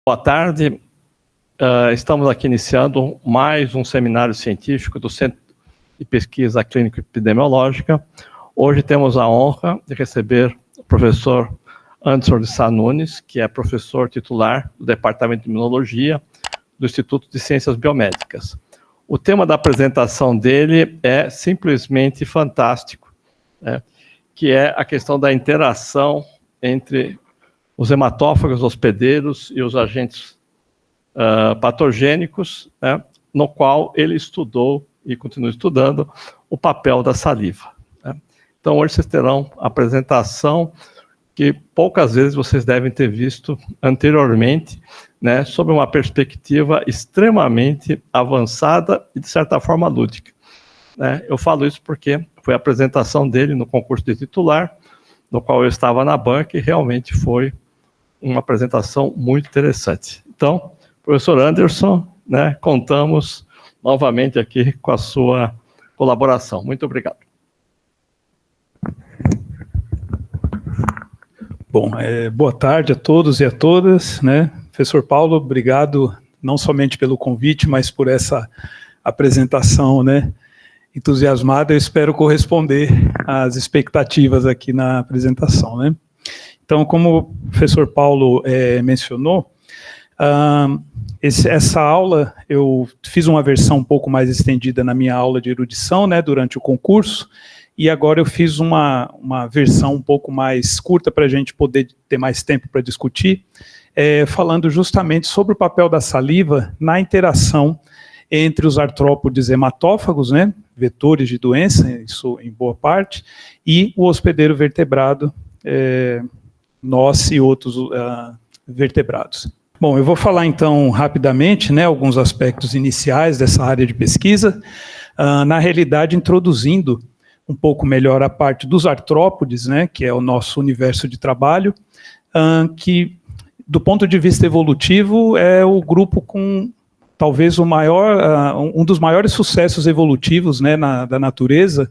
Boa tarde, estamos aqui iniciando mais um seminário científico do Centro de Pesquisa Clínico Epidemiológica. Hoje temos a honra de receber o professor Anderson de Sá Nunes, que é professor titular do Departamento de Imunologia do Instituto de Ciências Biomédicas. O tema da apresentação dele é simplesmente fantástico, né, que é a questão da interação entre os hematófagos hospedeiros e os agentes patogênicos, né, no qual ele estudou e continua estudando o papel da saliva, né. Então, hoje vocês terão a apresentação que poucas vezes vocês devem ter visto anteriormente, né, sob uma perspectiva extremamente avançada e, de certa forma, lúdica, né. Eu falo isso porque foi a apresentação dele no concurso de titular, no qual eu estava na banca, e realmente foi uma apresentação muito interessante. Então, professor Anderson, né, contamos novamente aqui com a sua colaboração. Muito obrigado. Bom, boa tarde a todos e a todas, né? Professor Paulo, obrigado não somente pelo convite, mas por essa apresentação, né, entusiasmada. Eu espero corresponder às expectativas aqui na apresentação, né? Então, como o professor Paulo mencionou, essa aula, eu fiz uma versão um pouco mais estendida na minha aula de erudição, né, durante o concurso, e agora eu fiz uma versão um pouco mais curta para a gente poder ter mais tempo para discutir, falando justamente sobre o papel da saliva na interação entre os artrópodes hematófagos, né, vetores de doença, isso em boa parte, e o hospedeiro vertebrado, nós e outros vertebrados. Bom, eu vou falar então rapidamente, né, alguns aspectos iniciais dessa área de pesquisa, na realidade introduzindo um pouco melhor a parte dos artrópodes, né, que é o nosso universo de trabalho, que do ponto de vista evolutivo é o grupo com talvez um dos maiores sucessos evolutivos, né, da natureza,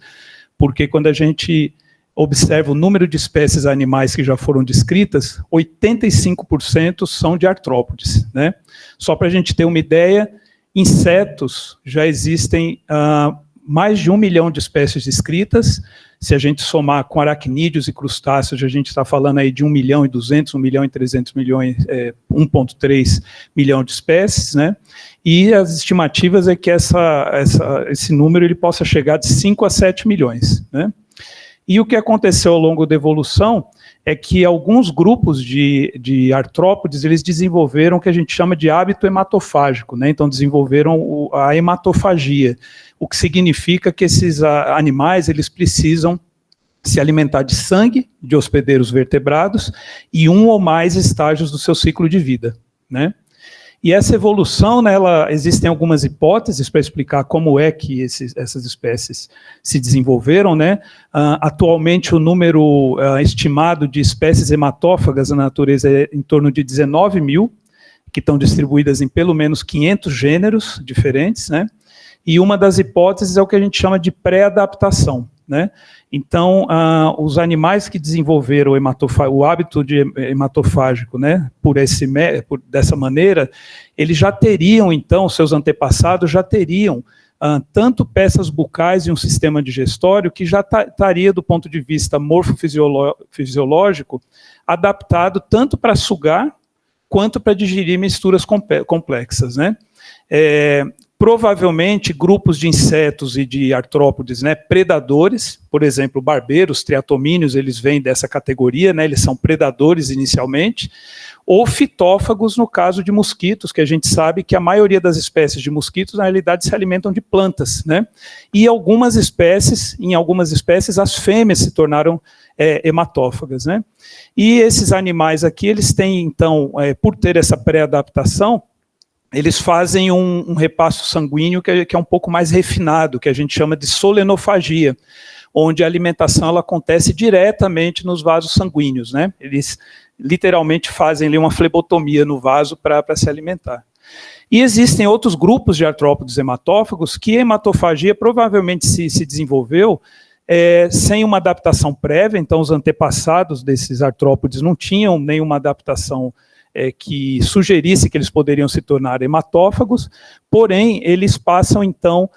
porque quando a gente observa o número de espécies animais que já foram descritas, 85% são de artrópodes, né? Só para a gente ter uma ideia, insetos já existem mais de 1 milhão de espécies descritas. Se a gente somar com aracnídeos e crustáceos, a gente está falando aí de 1 milhão e 200, 1 milhão e 300 milhões, 1,3 milhão de espécies, né? E as estimativas é que esse número ele possa chegar de 5 a 7 milhões, né? E o que aconteceu ao longo da evolução é que alguns grupos de artrópodes, eles desenvolveram o que a gente chama de hábito hematofágico, né? Então desenvolveram a hematofagia, o que significa que esses animais, eles precisam se alimentar de sangue de hospedeiros vertebrados e um ou mais estágios do seu ciclo de vida, né? E essa evolução, né, existem algumas hipóteses para explicar como é que essas espécies se desenvolveram, né? Atualmente o número estimado de espécies hematófagas na natureza é em torno de 19 mil, que estão distribuídas em pelo menos 500 gêneros diferentes, né? E uma das hipóteses é o que a gente chama de pré-adaptação, né? Então, os animais que desenvolveram o hábito hematofágico, né, dessa maneira, eles já teriam, então, seus antepassados já teriam tanto peças bucais e um sistema digestório que já estaria, do ponto de vista morfofisiológico, adaptado tanto para sugar quanto para digerir misturas complexas, né? Provavelmente grupos de insetos e de artrópodes, né, predadores, por exemplo, barbeiros, triatomíneos, eles vêm dessa categoria, né, eles são predadores inicialmente, ou fitófagos no caso de mosquitos, que a gente sabe que a maioria das espécies de mosquitos, na realidade, se alimentam de plantas, né, e em algumas espécies, as fêmeas se tornaram hematófagas, né, e esses animais aqui, eles têm, então, por ter essa pré-adaptação, eles fazem um repasto sanguíneo que é um pouco mais refinado, que a gente chama de solenofagia, onde a alimentação ela acontece diretamente nos vasos sanguíneos, né? Eles literalmente fazem ali uma flebotomia no vaso para se alimentar. E existem outros grupos de artrópodes hematófagos que a hematofagia provavelmente se desenvolveu sem uma adaptação prévia, então os antepassados desses artrópodes não tinham nenhuma adaptação que sugerisse que eles poderiam se tornar hematófagos, porém, eles passam, então,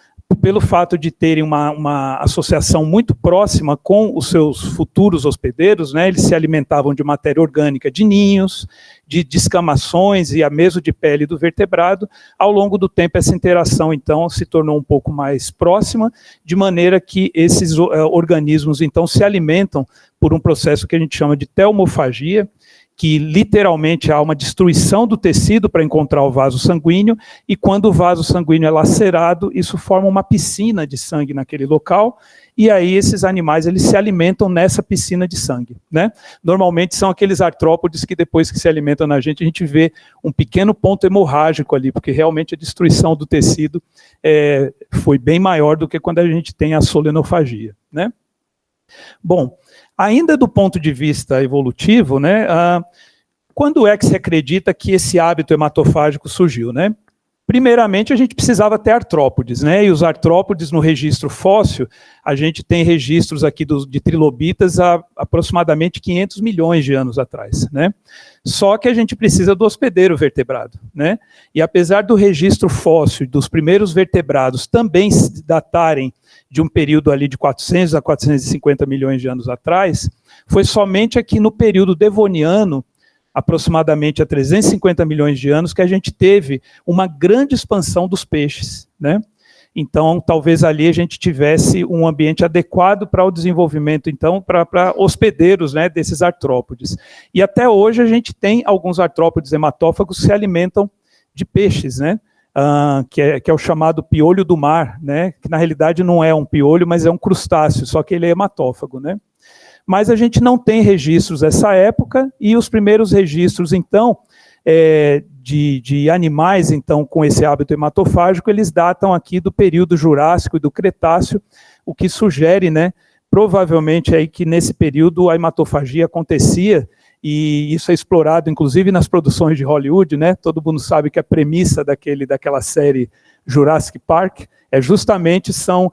pelo fato de terem uma associação muito próxima com os seus futuros hospedeiros, né, eles se alimentavam de matéria orgânica de ninhos, de descamações e a mesmo de pele do vertebrado. Ao longo do tempo, essa interação, então, se tornou um pouco mais próxima, de maneira que esses organismos, então, se alimentam por um processo que a gente chama de telmofagia, que literalmente há uma destruição do tecido para encontrar o vaso sanguíneo, e quando o vaso sanguíneo é lacerado, isso forma uma piscina de sangue naquele local, e aí esses animais eles se alimentam nessa piscina de sangue, né? Normalmente são aqueles artrópodes que depois que se alimentam na gente, a gente vê um pequeno ponto hemorrágico ali, porque realmente a destruição do tecido foi bem maior do que quando a gente tem a solenofagia, né? Bom, ainda do ponto de vista evolutivo, né, quando é que se acredita que esse hábito hematofágico surgiu, né? Primeiramente, a gente precisava ter artrópodes, né? E os artrópodes no registro fóssil, a gente tem registros aqui de trilobitas há aproximadamente 500 milhões de anos atrás, né? Só que a gente precisa do hospedeiro vertebrado, né? E apesar do registro fóssil dos primeiros vertebrados também se datarem de um período ali de 400 a 450 milhões de anos atrás, foi somente aqui no período devoniano, aproximadamente há 350 milhões de anos, que a gente teve uma grande expansão dos peixes, né? Então, talvez ali a gente tivesse um ambiente adequado para o desenvolvimento, então, para hospedeiros, né, desses artrópodes. E até hoje a gente tem alguns artrópodes hematófagos que se alimentam de peixes, né? Que é o chamado piolho do mar, né? Que na realidade não é um piolho, mas é um crustáceo, só que ele é hematófago, né? Mas a gente não tem registros dessa época, e os primeiros registros, então, de animais, então, com esse hábito hematofágico, eles datam aqui do período Jurássico e do Cretáceo, o que sugere, né, provavelmente aí que nesse período a hematofagia acontecia, e isso é explorado, inclusive, nas produções de Hollywood, né? Todo mundo sabe que a premissa daquela série Jurassic Park justamente são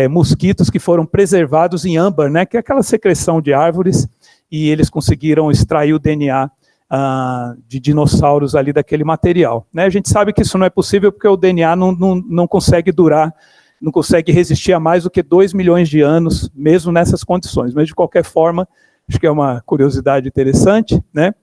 mosquitos que foram preservados em âmbar, né? Que é aquela secreção de árvores, e eles conseguiram extrair o DNA de dinossauros ali daquele material, né? A gente sabe que isso não é possível porque o DNA não consegue durar, não consegue resistir a mais do que 2 milhões de anos, mesmo nessas condições, mas de qualquer forma, acho que é uma curiosidade interessante, né?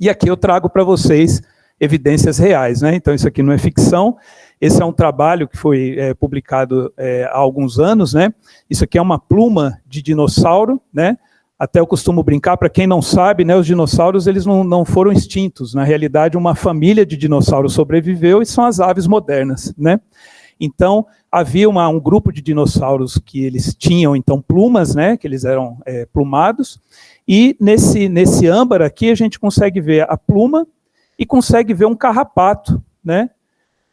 E aqui eu trago para vocês evidências reais, né? Então isso aqui não é ficção, esse é um trabalho que foi publicado há alguns anos, né? Isso aqui é uma pluma de dinossauro, né? Até eu costumo brincar, para quem não sabe, né, os dinossauros eles não foram extintos, na realidade uma família de dinossauros sobreviveu e são as aves modernas, né? Então, havia um grupo de dinossauros que eles tinham, então, plumas, né, que eles eram plumados, e nesse âmbar aqui a gente consegue ver a pluma e consegue ver um carrapato, né?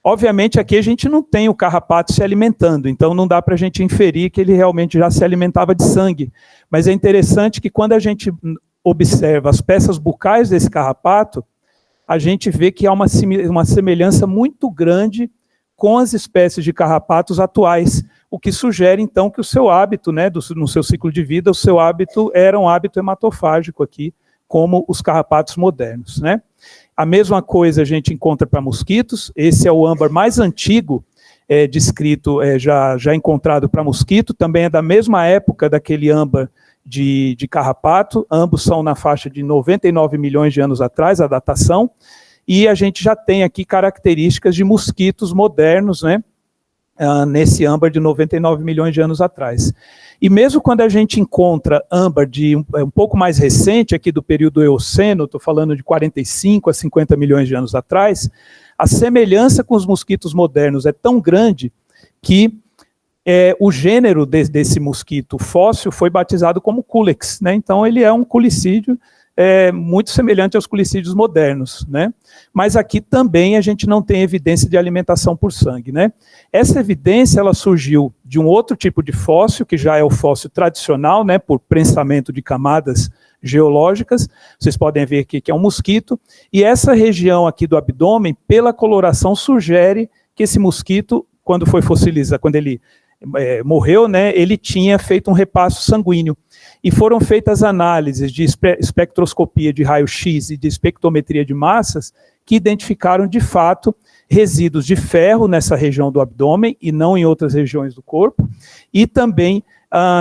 Obviamente aqui a gente não tem o carrapato se alimentando, então não dá para a gente inferir que ele realmente já se alimentava de sangue, mas é interessante que quando a gente observa as peças bucais desse carrapato, a gente vê que há uma semelhança muito grande com as espécies de carrapatos atuais, o que sugere, então, que o seu hábito, né, no seu ciclo de vida, o seu hábito era um hábito hematofágico aqui, como os carrapatos modernos, né? A mesma coisa a gente encontra para mosquitos, esse é o âmbar mais antigo descrito, já encontrado para mosquito, também é da mesma época daquele âmbar de carrapato, ambos são na faixa de 99 milhões de anos atrás, a datação, e a gente já tem aqui características de mosquitos modernos, né, nesse âmbar de 99 milhões de anos atrás. E mesmo quando a gente encontra âmbar de um pouco mais recente, aqui do período Eoceno, estou falando de 45 a 50 milhões de anos atrás, a semelhança com os mosquitos modernos é tão grande que o gênero desse mosquito fóssil foi batizado como Culex, né? Então ele é um culicídio muito semelhante aos culicídios modernos, né? Mas aqui também a gente não tem evidência de alimentação por sangue, né? Essa evidência ela surgiu de um outro tipo de fóssil, que já é o fóssil tradicional, né, por prensamento de camadas geológicas. Vocês podem ver aqui que é um mosquito, e essa região aqui do abdômen, pela coloração, sugere que esse mosquito, quando foi fossilizado, quando ele morreu, né, ele tinha feito um repasso sanguíneo. E foram feitas análises de espectroscopia de raio-x e de espectrometria de massas que identificaram, de fato, resíduos de ferro nessa região do abdômen e não em outras regiões do corpo, e também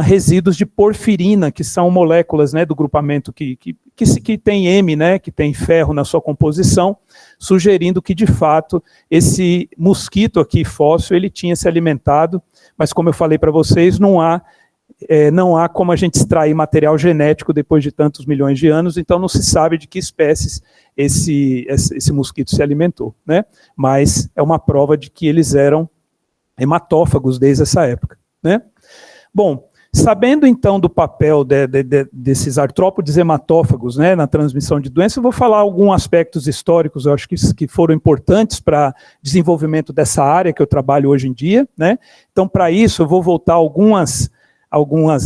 resíduos de porfirina, que são moléculas, né, do grupamento que tem M, né, que tem ferro na sua composição, sugerindo que, de fato, esse mosquito aqui, fóssil, ele tinha se alimentado, mas como eu falei para vocês, não há como a gente extrair material genético depois de tantos milhões de anos, então não se sabe de que espécies esse mosquito se alimentou, né? Mas é uma prova de que eles eram hematófagos desde essa época, né? Bom, sabendo então do papel desses artrópodes hematófagos, né, na transmissão de doenças, eu vou falar alguns aspectos históricos, eu acho que foram importantes para o desenvolvimento dessa área que eu trabalho hoje em dia, né? Então, para isso, eu vou voltar algumas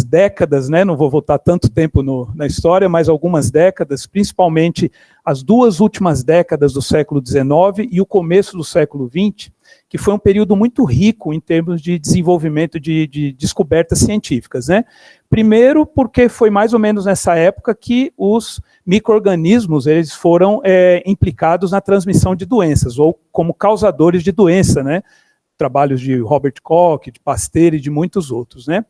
décadas, né? Não vou voltar tanto tempo na história, mas algumas décadas, principalmente as 2 últimas décadas do século XIX e o começo do século XX, que foi um período muito rico em termos de desenvolvimento de descobertas científicas, né? Primeiro, porque foi mais ou menos nessa época que os micro-organismos eles foram implicados na transmissão de doenças, ou como causadores de doença, né? Trabalhos de Robert Koch, de Pasteur e de muitos outros, né?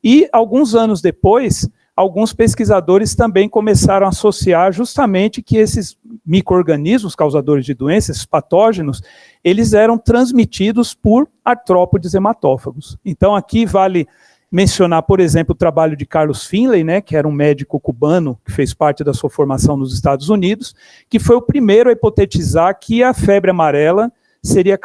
E, alguns anos depois, alguns pesquisadores também começaram a associar justamente que esses micro-organismos causadores de doenças, patógenos, eles eram transmitidos por artrópodes hematófagos. Então, aqui vale mencionar, por exemplo, o trabalho de Carlos Finlay, né, que era um médico cubano que fez parte da sua formação nos Estados Unidos, que foi o primeiro a hipotetizar que a febre amarela seria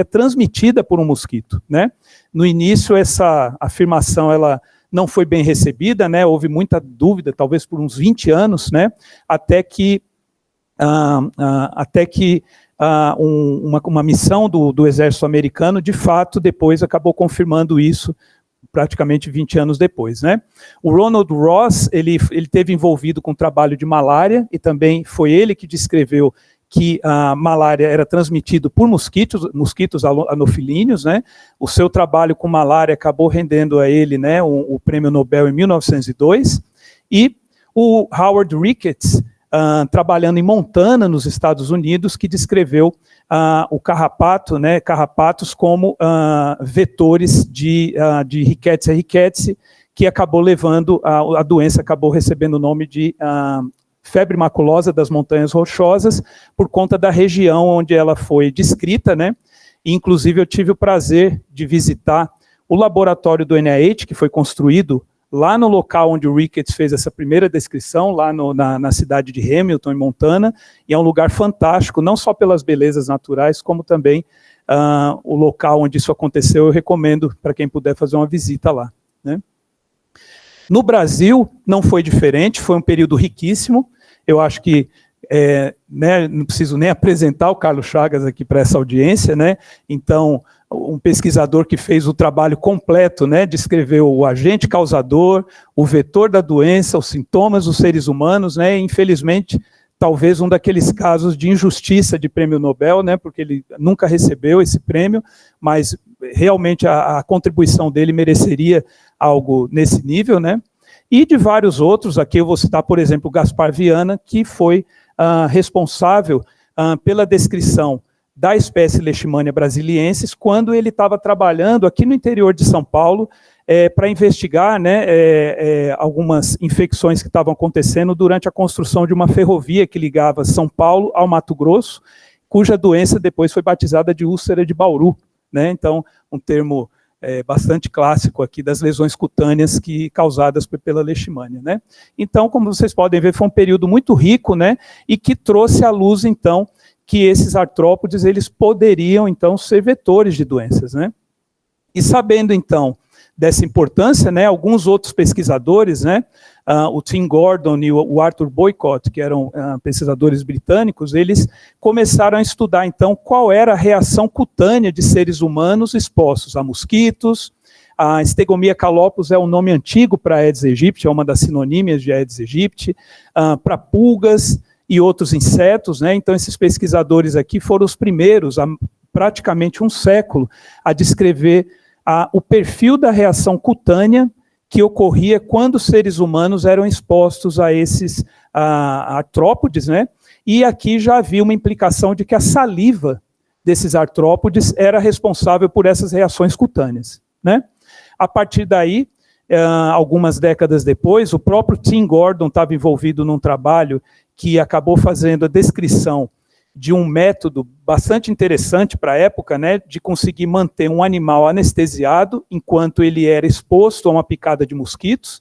transmitida por um mosquito, né? No início, essa afirmação, ela não foi bem recebida, né? Houve muita dúvida, talvez por uns 20 anos, né? Até que uma missão do exército americano, de fato, depois acabou confirmando isso, praticamente 20 anos depois, né? O Ronald Ross, ele teve envolvido com o trabalho de malária, e também foi ele que descreveu que a malária era transmitida por mosquitos anofilíneos, né? O seu trabalho com malária acabou rendendo a ele, né, o prêmio Nobel em 1902, e o Howard Ricketts, trabalhando em Montana, nos Estados Unidos, que descreveu o carrapato, né, carrapatos como vetores de Rickettsia rickettsii, que acabou levando, a doença acabou recebendo o nome de febre maculosa das montanhas rochosas, por conta da região onde ela foi descrita, né? E, inclusive, eu tive o prazer de visitar o laboratório do NIH, que foi construído lá no local onde o Ricketts fez essa primeira descrição, lá na cidade de Hamilton, em Montana, e é um lugar fantástico, não só pelas belezas naturais, como também o local onde isso aconteceu. Eu recomendo para quem puder fazer uma visita lá, né? No Brasil, não foi diferente, foi um período riquíssimo. Eu acho que né, não preciso nem apresentar o Carlos Chagas aqui para essa audiência, né? Então, um pesquisador que fez o trabalho completo, né, descreveu o agente causador, o vetor da doença, os sintomas dos seres humanos, né? E, infelizmente, talvez um daqueles casos de injustiça de prêmio Nobel, né, porque ele nunca recebeu esse prêmio, mas realmente a contribuição dele mereceria algo nesse nível, né? E de vários outros, aqui eu vou citar, por exemplo, o Gaspar Viana, que foi responsável pela descrição da espécie Leishmania brasiliensis, quando ele estava trabalhando aqui no interior de São Paulo, para investigar, né, algumas infecções que estavam acontecendo durante a construção de uma ferrovia que ligava São Paulo ao Mato Grosso, cuja doença depois foi batizada de úlcera de Bauru, né? Então, um termo bastante clássico aqui das lesões cutâneas causadas pela leishmania, né? Então, como vocês podem ver, foi um período muito rico, né? E que trouxe à luz, então, que esses artrópodes, eles poderiam, então, ser vetores de doenças, né? E sabendo, então, dessa importância, né, alguns outros pesquisadores, né, o Tim Gordon e o Arthur Boycott, que eram pesquisadores britânicos, eles começaram a estudar, então, qual era a reação cutânea de seres humanos expostos a mosquitos. A Stegomyia calopus é um nome antigo para Aedes aegypti, é uma das sinonímias de Aedes aegypti, para pulgas e outros insetos, né? Então, esses pesquisadores aqui foram os primeiros, há praticamente um século, a descrever o perfil da reação cutânea que ocorria quando os seres humanos eram expostos a esses artrópodes, né? E aqui já havia uma implicação de que a saliva desses artrópodes era responsável por essas reações cutâneas, né? A partir daí, algumas décadas depois, o próprio Tim Gordon estava envolvido num trabalho que acabou fazendo a descrição de um método bastante interessante para a época, né, de conseguir manter um animal anestesiado enquanto ele era exposto a uma picada de mosquito,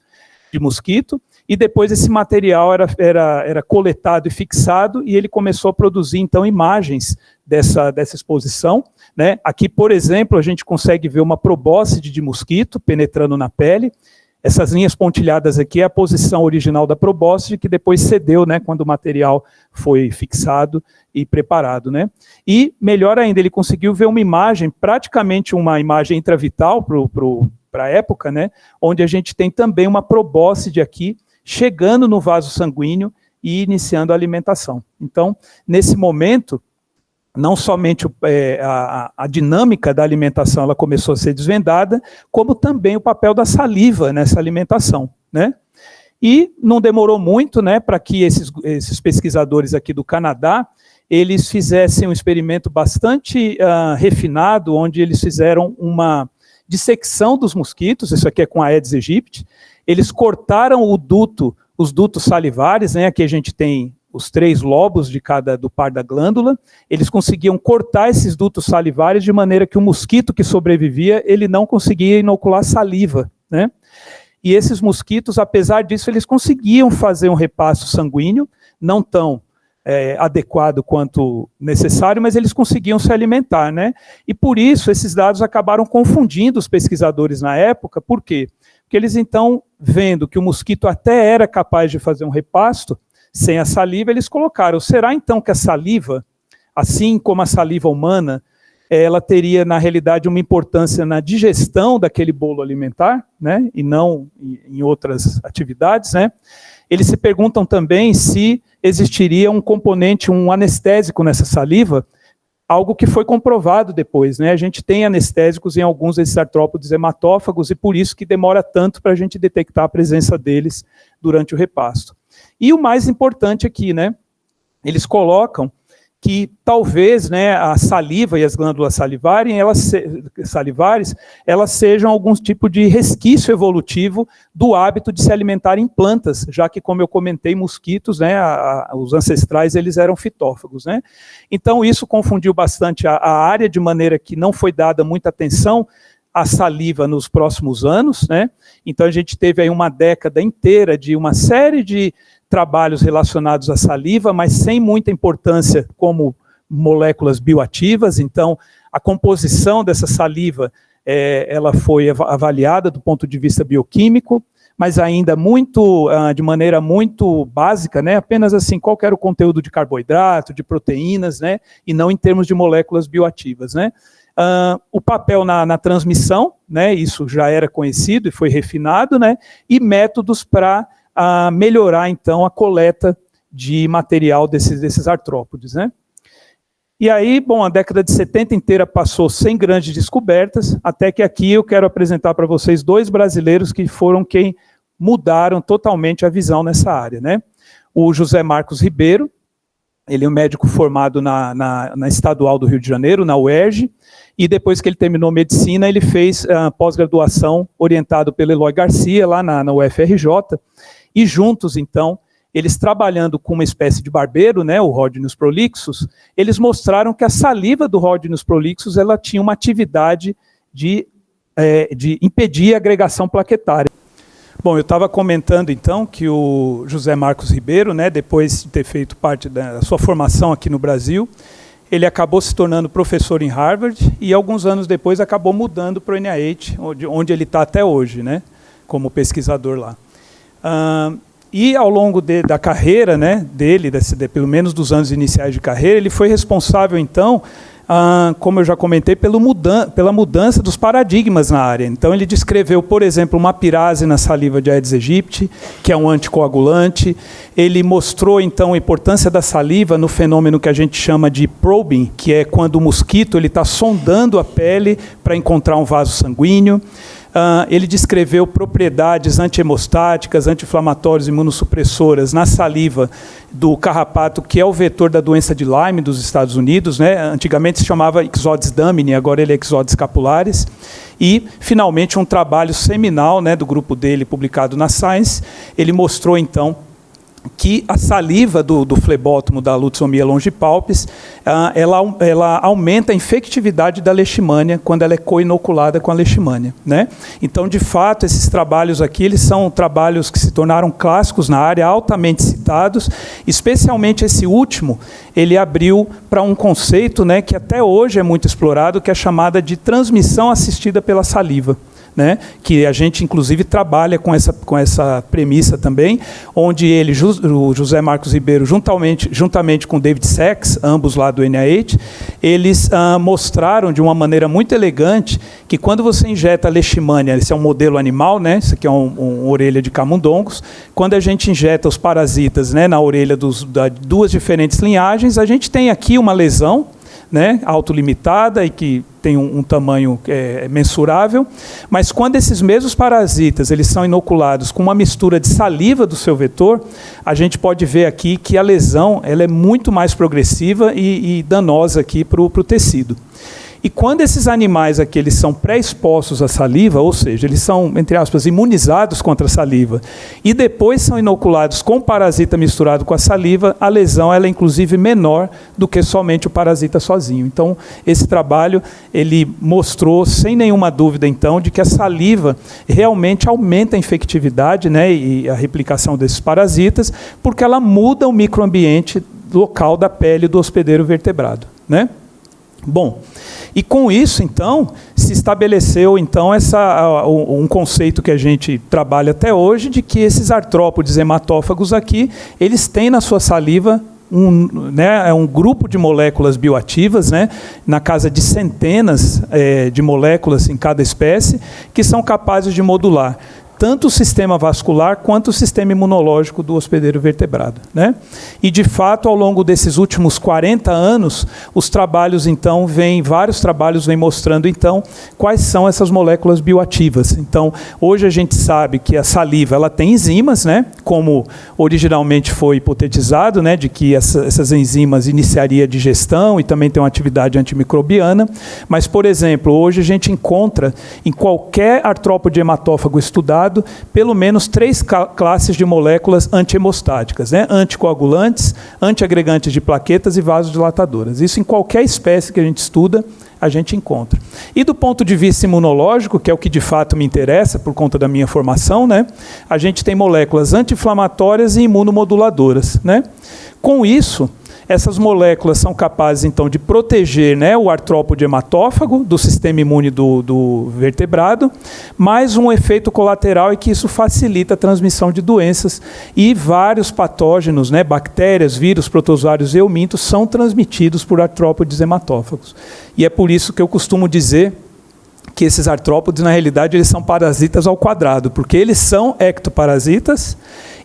e depois esse material era coletado e fixado, e ele começou a produzir, então, imagens dessa exposição, né? Aqui, por exemplo, a gente consegue ver uma probóscide de mosquito penetrando na pele. Essas linhas pontilhadas aqui é a posição original da probóscide, que depois cedeu, né, quando o material foi fixado e preparado, né? E, melhor ainda, ele conseguiu ver uma imagem, praticamente uma imagem intravital para a época, né, onde a gente tem também uma probóscide aqui, chegando no vaso sanguíneo e iniciando a alimentação. Então, nesse momento, não somente a dinâmica da alimentação ela começou a ser desvendada, como também o papel da saliva nessa alimentação, né? E não demorou muito, né, para que esses pesquisadores aqui do Canadá, eles fizessem um experimento bastante refinado, onde eles fizeram uma dissecção dos mosquitos, isso aqui é com a Aedes aegypti, eles cortaram os dutos salivares, né, aqui a gente tem os 3 lobos do par da glândula, eles conseguiam cortar esses dutos salivares de maneira que o mosquito que sobrevivia, ele não conseguia inocular saliva, né? E esses mosquitos, apesar disso, eles conseguiam fazer um repasto sanguíneo, não tão adequado quanto necessário, mas eles conseguiam se alimentar, né? E por isso esses dados acabaram confundindo os pesquisadores na época. Por quê? Porque eles então, vendo que o mosquito até era capaz de fazer um repasto, sem a saliva, eles colocaram, será então que a saliva, assim como a saliva humana, ela teria na realidade uma importância na digestão daquele bolo alimentar, né? E não em outras atividades, né? Eles se perguntam também se existiria um componente, um anestésico nessa saliva, algo que foi comprovado depois, né? A gente tem anestésicos em alguns desses artrópodes hematófagos e por isso que demora tanto para a gente detectar a presença deles durante o repasto. E o mais importante aqui, né? Eles colocam que talvez, né, a saliva e as glândulas salivares, elas sejam algum tipo de resquício evolutivo do hábito de se alimentar em plantas, já que, como eu comentei, mosquitos, né, os ancestrais, eles eram fitófagos, né? Então, isso confundiu bastante a área, de maneira que não foi dada muita atenção à saliva nos próximos anos, né? Então, a gente teve aí uma década inteira de uma série de trabalhos relacionados à saliva, mas sem muita importância como moléculas bioativas. Então, a composição dessa saliva, ela foi avaliada do ponto de vista bioquímico, mas ainda muito, de maneira muito básica, né? Apenas assim, qual que era o conteúdo de carboidrato, de proteínas, né? E não em termos de moléculas bioativas, né? O papel na transmissão, né? Isso já era conhecido e foi refinado, né? E métodos para melhorar, então, a coleta de material desses artrópodes, né? E aí, bom, a década de 70 inteira passou sem grandes descobertas, até que aqui eu quero apresentar para vocês 2 brasileiros que foram quem mudaram totalmente a visão nessa área, né? O José Marcos Ribeiro, ele é um médico formado na Estadual do Rio de Janeiro, na UERJ, e depois que ele terminou medicina, ele fez pós-graduação orientado pelo Eloy Garcia, lá na UFRJ, e juntos, então, eles trabalhando com uma espécie de barbeiro, né, o Rhodnius prolixus, eles mostraram que a saliva do Rhodnius prolixus, ela tinha uma atividade de impedir a agregação plaquetária. Bom, eu estava comentando, então, que o José Marcos Ribeiro, né, depois de ter feito parte da sua formação aqui no Brasil, ele acabou se tornando professor em Harvard e, alguns anos depois, acabou mudando para o NIH, onde ele está até hoje, né, como pesquisador lá. E ao longo da carreira, né, dele, pelo menos dos anos iniciais de carreira, ele foi responsável, então, como eu já comentei, pela mudança dos paradigmas na área. Então, ele descreveu, por exemplo, uma pirase na saliva de Aedes aegypti, que é um anticoagulante. Ele mostrou, então, a importância da saliva no fenômeno que a gente chama de probing, que é quando o mosquito está sondando a pele para encontrar um vaso sanguíneo. Ele descreveu propriedades antihemostáticas, anti-inflamatórias e imunossupressoras na saliva do carrapato, que é o vetor da doença de Lyme dos Estados Unidos, né? Antigamente se chamava Ixodes damini, agora ele é Ixodes scapularis. E, finalmente, um trabalho seminal, né, do grupo dele, publicado na Science, ele mostrou, então, que a saliva do flebótomo da Lutzomia longipalpis, ela aumenta a infectividade da leishmania quando ela é coinoculada com a leishmania, né? Então, de fato, esses trabalhos aqui, eles são trabalhos que se tornaram clássicos na área, altamente citados, especialmente esse último, ele abriu para um conceito, né, que até hoje é muito explorado, que é chamada de transmissão assistida pela saliva. Né, que a gente, inclusive, trabalha com essa premissa também, onde ele, o José Marcos Ribeiro, juntamente com David Sachs, ambos lá do NIH, eles mostraram de uma maneira muito elegante que quando você injeta a leishmania, esse é um modelo animal, né, isso aqui é uma orelha de camundongos, quando a gente injeta os parasitas, né, na orelha de duas diferentes linhagens, a gente tem aqui uma lesão, né, autolimitada e que tem um tamanho mensurável, mas quando esses mesmos parasitas eles são inoculados com uma mistura de saliva do seu vetor, a gente pode ver aqui que a lesão ela é muito mais progressiva e danosa aqui para o tecido. E quando esses animais aqui eles são pré-expostos à saliva, ou seja, eles são, entre aspas, imunizados contra a saliva, e depois são inoculados com o parasita misturado com a saliva, a lesão ela é inclusive menor do que somente o parasita sozinho. Então, esse trabalho ele mostrou, sem nenhuma dúvida, então, de que a saliva realmente aumenta a infectividade, né, e a replicação desses parasitas, porque ela muda o microambiente local da pele do hospedeiro vertebrado, né? Bom, e com isso, então, se estabeleceu então, um conceito que a gente trabalha até hoje, de que esses artrópodes hematófagos aqui, eles têm na sua saliva um grupo de moléculas bioativas, né, na casa de centenas de moléculas em cada espécie, que são capazes de modular tanto o sistema vascular quanto o sistema imunológico do hospedeiro vertebrado, né? E, de fato, ao longo desses últimos 40 anos, os trabalhos, então, vários trabalhos vêm mostrando, então, quais são essas moléculas bioativas. Então, hoje a gente sabe que a saliva ela tem enzimas, né? Como originalmente foi hipotetizado, né? De que essas enzimas iniciariam a digestão e também tem uma atividade antimicrobiana. Mas, por exemplo, hoje a gente encontra em qualquer artrópode hematófago estudado pelo menos 3 classes de moléculas antihemostáticas, né? Anticoagulantes, antiagregantes de plaquetas e vasodilatadoras. Isso em qualquer espécie que a gente estuda, a gente encontra. E do ponto de vista imunológico, que é o que de fato me interessa por conta da minha formação, né? A gente tem moléculas anti-inflamatórias e imunomoduladoras, né? Com isso, essas moléculas são capazes, então, de proteger, né, o artrópode hematófago do sistema imune do vertebrado, mas um efeito colateral é que isso facilita a transmissão de doenças e vários patógenos, né, bactérias, vírus, protozoários e eumintos são transmitidos por artrópodes hematófagos. E é por isso que eu costumo dizer que esses artrópodes, na realidade, eles são parasitas ao quadrado, porque eles são ectoparasitas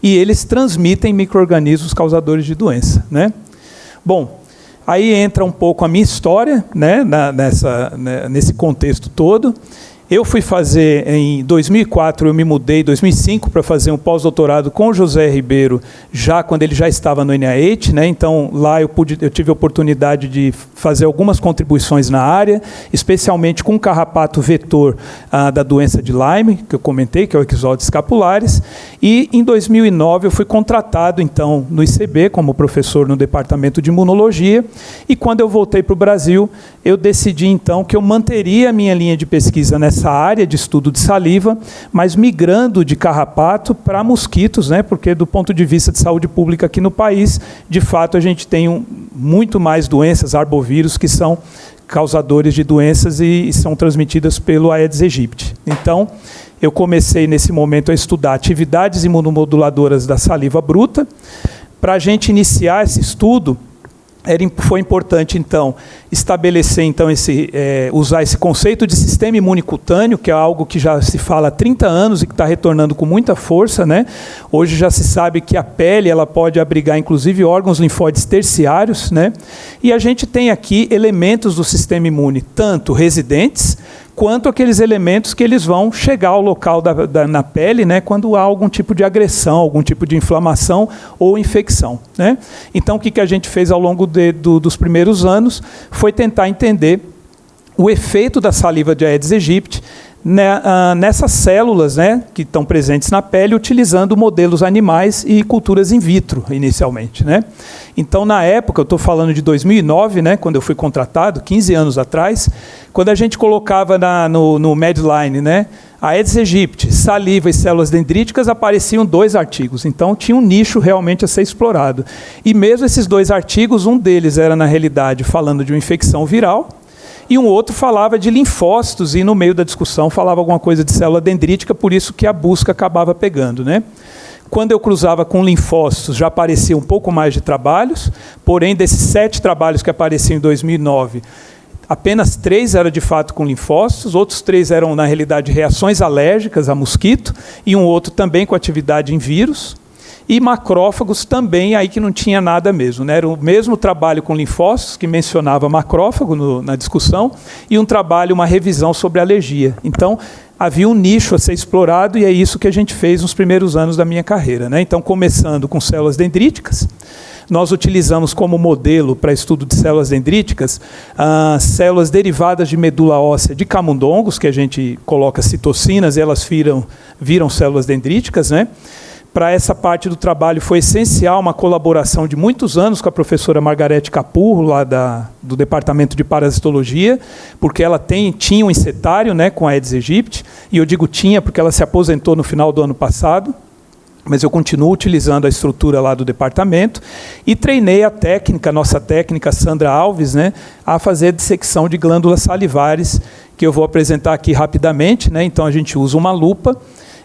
e eles transmitem micro-organismos causadores de doença, né? Bom, aí entra um pouco a minha história, né, nesse contexto todo. Eu fui fazer, em 2004, eu me mudei, em 2005, para fazer um pós-doutorado com o José Ribeiro, já quando ele já estava no NIH, né? Então, lá eu tive a oportunidade de fazer algumas contribuições na área, especialmente com o carrapato vetor da doença de Lyme, que eu comentei, que é o Ixodes scapularis, e em 2009 eu fui contratado, então, no ICB, como professor no departamento de imunologia, e quando eu voltei para o Brasil, eu decidi, então, que eu manteria a minha linha de pesquisa nessa área de estudo de saliva, mas migrando de carrapato para mosquitos, né? Porque do ponto de vista de saúde pública aqui no país, de fato a gente tem muito mais doenças, arbovírus, que são causadores de doenças e são transmitidas pelo Aedes aegypti. Então, eu comecei nesse momento a estudar atividades imunomoduladoras da saliva bruta. Para a gente iniciar esse estudo, foi importante, então, estabelecer, então, usar esse conceito de sistema imune cutâneo, que é algo que já se fala há 30 anos e que está retornando com muita força, né? Hoje já se sabe que a pele ela pode abrigar, inclusive, órgãos linfóides terciários, né? E a gente tem aqui elementos do sistema imune, tanto residentes, quanto aqueles elementos que eles vão chegar ao local na pele, né, quando há algum tipo de agressão, algum tipo de inflamação ou infecção, né? Então, o que a gente fez ao longo dos primeiros anos foi tentar entender o efeito da saliva de Aedes aegypti nessas células, né, que estão presentes na pele, utilizando modelos animais e culturas in vitro, inicialmente, né? Então, na época, eu estou falando de 2009, né, quando eu fui contratado, 15 anos atrás, quando a gente colocava no Medline, né, Aedes aegypti, saliva e células dendríticas, apareciam 2 artigos. Então, tinha um nicho realmente a ser explorado. E mesmo esses 2 artigos, um deles era, na realidade, falando de uma infecção viral, e um outro falava de linfócitos, e no meio da discussão falava alguma coisa de célula dendrítica, por isso que a busca acabava pegando, né? Quando eu cruzava com linfócitos, já aparecia um pouco mais de trabalhos, porém, desses 7 trabalhos que apareciam em 2009, apenas 3 eram de fato com linfócitos, outros 3 eram, na realidade, reações alérgicas a mosquito, e um outro também com atividade em vírus. E macrófagos também, aí que não tinha nada mesmo, né? Era o mesmo trabalho com linfócitos, que mencionava macrófago na discussão, e um trabalho, uma revisão sobre alergia. Então, havia um nicho a ser explorado, e é isso que a gente fez nos primeiros anos da minha carreira, né? Então, começando com células dendríticas, nós utilizamos como modelo para estudo de células dendríticas células derivadas de medula óssea de camundongos, que a gente coloca citocinas e elas viram células dendríticas, né? Para essa parte do trabalho foi essencial uma colaboração de muitos anos com a professora Margarete Capurro, lá do Departamento de Parasitologia, porque ela tinha um encetário, né, com a Aedes aegypti, e eu digo tinha porque ela se aposentou no final do ano passado, mas eu continuo utilizando a estrutura lá do departamento, e treinei a nossa técnica Sandra Alves, né, a fazer dissecção de glândulas salivares, que eu vou apresentar aqui rapidamente, né? Então a gente usa uma lupa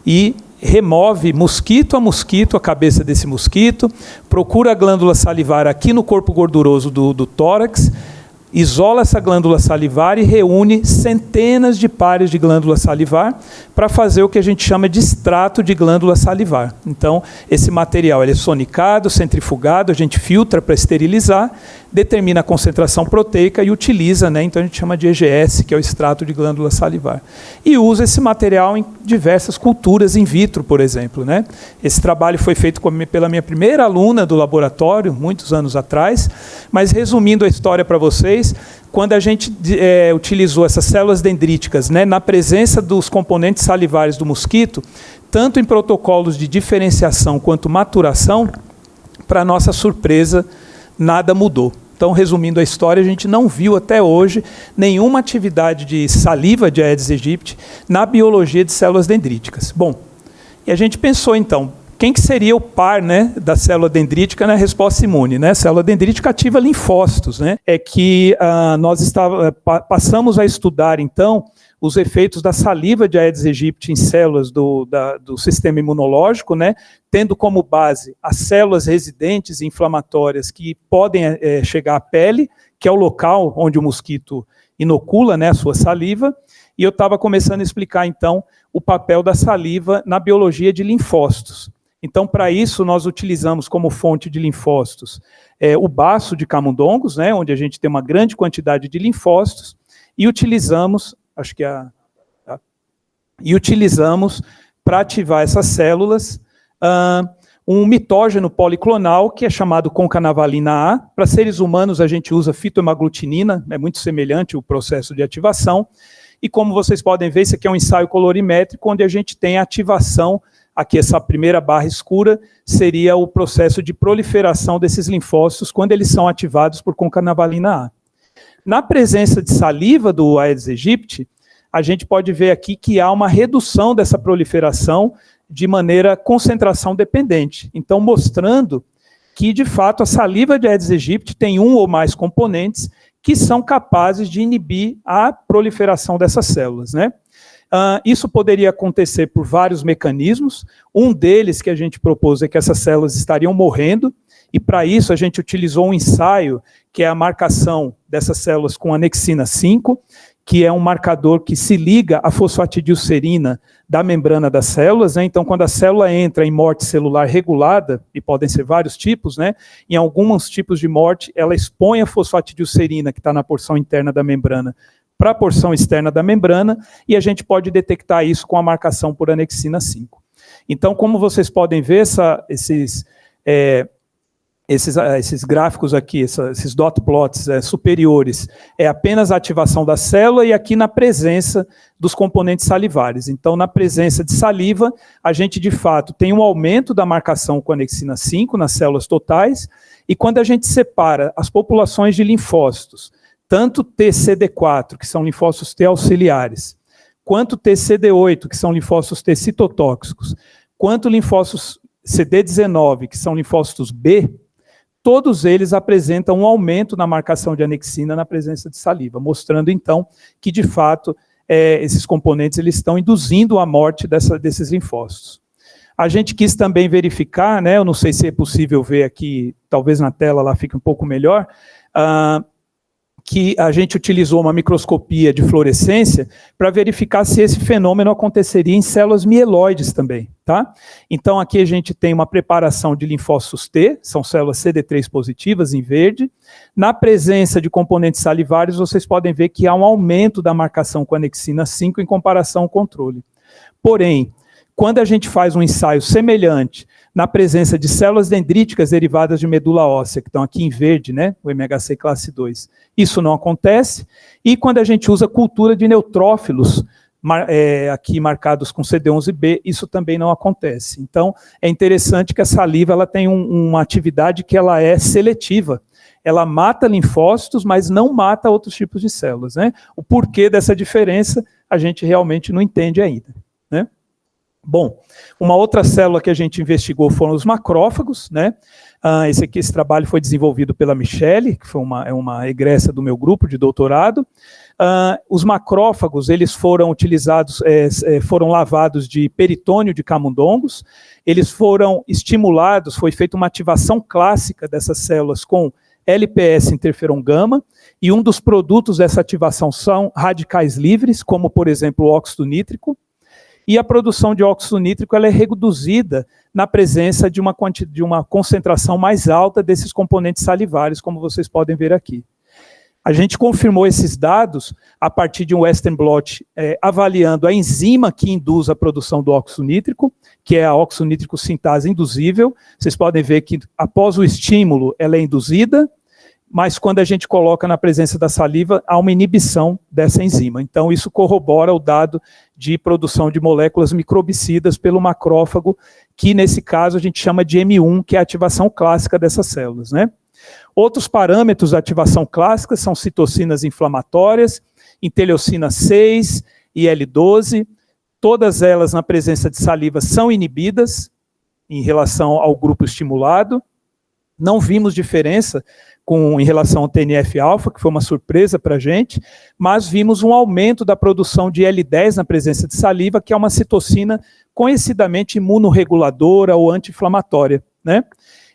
e remove mosquito a cabeça desse mosquito, procura a glândula salivar aqui no corpo gorduroso do tórax, isola essa glândula salivar e reúne centenas de pares de glândula salivar para fazer o que a gente chama de extrato de glândula salivar. Então, esse material ele é sonicado, centrifugado, a gente filtra para esterilizar, determina a concentração proteica e utiliza, né? Então a gente chama de EGS, que é o extrato de glândula salivar. E usa esse material em diversas culturas in vitro, por exemplo, né? Esse trabalho foi feito pela minha primeira aluna do laboratório, muitos anos atrás, mas resumindo a história para vocês, quando a gente utilizou essas células dendríticas, né, na presença dos componentes salivares do mosquito, tanto em protocolos de diferenciação quanto maturação, para nossa surpresa, nada mudou. Então, resumindo a história, a gente não viu até hoje nenhuma atividade de saliva de Aedes aegypti na biologia de células dendríticas. Bom, e a gente pensou então, quem que seria o par, né, da célula dendrítica na resposta imune, né? A célula dendrítica ativa linfócitos, né? É que nós passamos a estudar então os efeitos da saliva de Aedes aegypti em células do sistema imunológico, né, tendo como base as células residentes e inflamatórias que podem chegar à pele, que é o local onde o mosquito inocula, né, a sua saliva, e eu estava começando a explicar, então, o papel da saliva na biologia de linfócitos. Então, para isso, nós utilizamos como fonte de linfócitos o baço de camundongos, né, onde a gente tem uma grande quantidade de linfócitos, e utilizamos para ativar essas células um mitógeno policlonal que é chamado concanavalina A. Para seres humanos a gente usa fitoemaglutinina, é muito semelhante o processo de ativação, e como vocês podem ver, esse aqui é um ensaio colorimétrico onde a gente tem a ativação, aqui essa primeira barra escura seria o processo de proliferação desses linfócitos quando eles são ativados por concanavalina A. Na presença de saliva do Aedes aegypti, a gente pode ver aqui que há uma redução dessa proliferação de maneira concentração dependente. Então, mostrando que, de fato, a saliva de Aedes aegypti tem um ou mais componentes que são capazes de inibir a proliferação dessas células, né? Isso poderia acontecer por vários mecanismos. Um deles que a gente propôs é que essas células estariam morrendo, E para isso a gente utilizou um ensaio, que é a marcação dessas células com anexina 5, que é um marcador que se liga à fosfatidilcerina da membrana das células, né? Então, quando a célula entra em morte celular regulada, e podem ser vários tipos, né? Em alguns tipos de morte, ela expõe a fosfatidilcerina, que está na porção interna da membrana, para a porção externa da membrana, e a gente pode detectar isso com a marcação por anexina 5. Então, como vocês podem ver, esses gráficos aqui, esses dot plots superiores, é apenas a ativação da célula, e aqui na presença dos componentes salivares. Então, na presença de saliva, a gente, de fato, tem um aumento da marcação com anexina 5 nas células totais, e quando a gente separa as populações de linfócitos, tanto TCD4, que são linfócitos T auxiliares, quanto TCD8, que são linfócitos T citotóxicos, quanto linfócitos CD19, que são linfócitos B, todos eles apresentam um aumento na marcação de anexina na presença de saliva, mostrando então que, de fato, esses componentes eles estão induzindo a morte desses linfócitos. A gente quis também verificar, né, eu não sei se é possível ver aqui, talvez na tela lá fique um pouco melhor, que a gente utilizou uma microscopia de fluorescência para verificar se esse fenômeno aconteceria em células mieloides também, tá? Então aqui a gente tem uma preparação de linfócitos T, são células CD3 positivas em verde. Na presença de componentes salivares, vocês podem ver que há um aumento da marcação com anexina 5 em comparação ao controle. Porém, quando a gente faz um ensaio semelhante na presença de células dendríticas derivadas de medula óssea, que estão aqui em verde, né, o MHC classe 2, isso não acontece. E quando a gente usa cultura de neutrófilos, aqui marcados com CD11B, isso também não acontece. Então, é interessante que a saliva ela tem uma atividade que ela é seletiva. Ela mata linfócitos, mas não mata outros tipos de células, né? O porquê dessa diferença, a gente realmente não entende ainda, né? Bom, uma outra célula que a gente investigou foram os macrófagos, né? Esse trabalho foi desenvolvido pela Michele, que foi uma egressa do meu grupo de doutorado. Os macrófagos, eles foram utilizados, foram lavados de peritônio de camundongos, eles foram estimulados, foi feita uma ativação clássica dessas células com LPS interferon gama, e um dos produtos dessa ativação são radicais livres, como por exemplo o óxido nítrico. E a produção de óxido nítrico ela é reduzida na presença de uma concentração mais alta desses componentes salivares, como vocês podem ver aqui. A gente confirmou esses dados a partir de um Western blot avaliando a enzima que induz a produção do óxido nítrico, que é a óxido nítrico sintase induzível. Vocês podem ver que após o estímulo ela é induzida, mas quando a gente coloca na presença da saliva, há uma inibição dessa enzima. Então, isso corrobora o dado de produção de moléculas microbicidas pelo macrófago, que nesse caso a gente chama de M1, que é a ativação clássica dessas células, né? Outros parâmetros da ativação clássica são citocinas inflamatórias, interleucina 6 e L12, todas elas na presença de saliva são inibidas em relação ao grupo estimulado. Não vimos diferença em relação ao TNF-alfa, que foi uma surpresa para a gente, mas vimos um aumento da produção de L10 na presença de saliva, que é uma citocina conhecidamente imunorreguladora ou anti-inflamatória, né?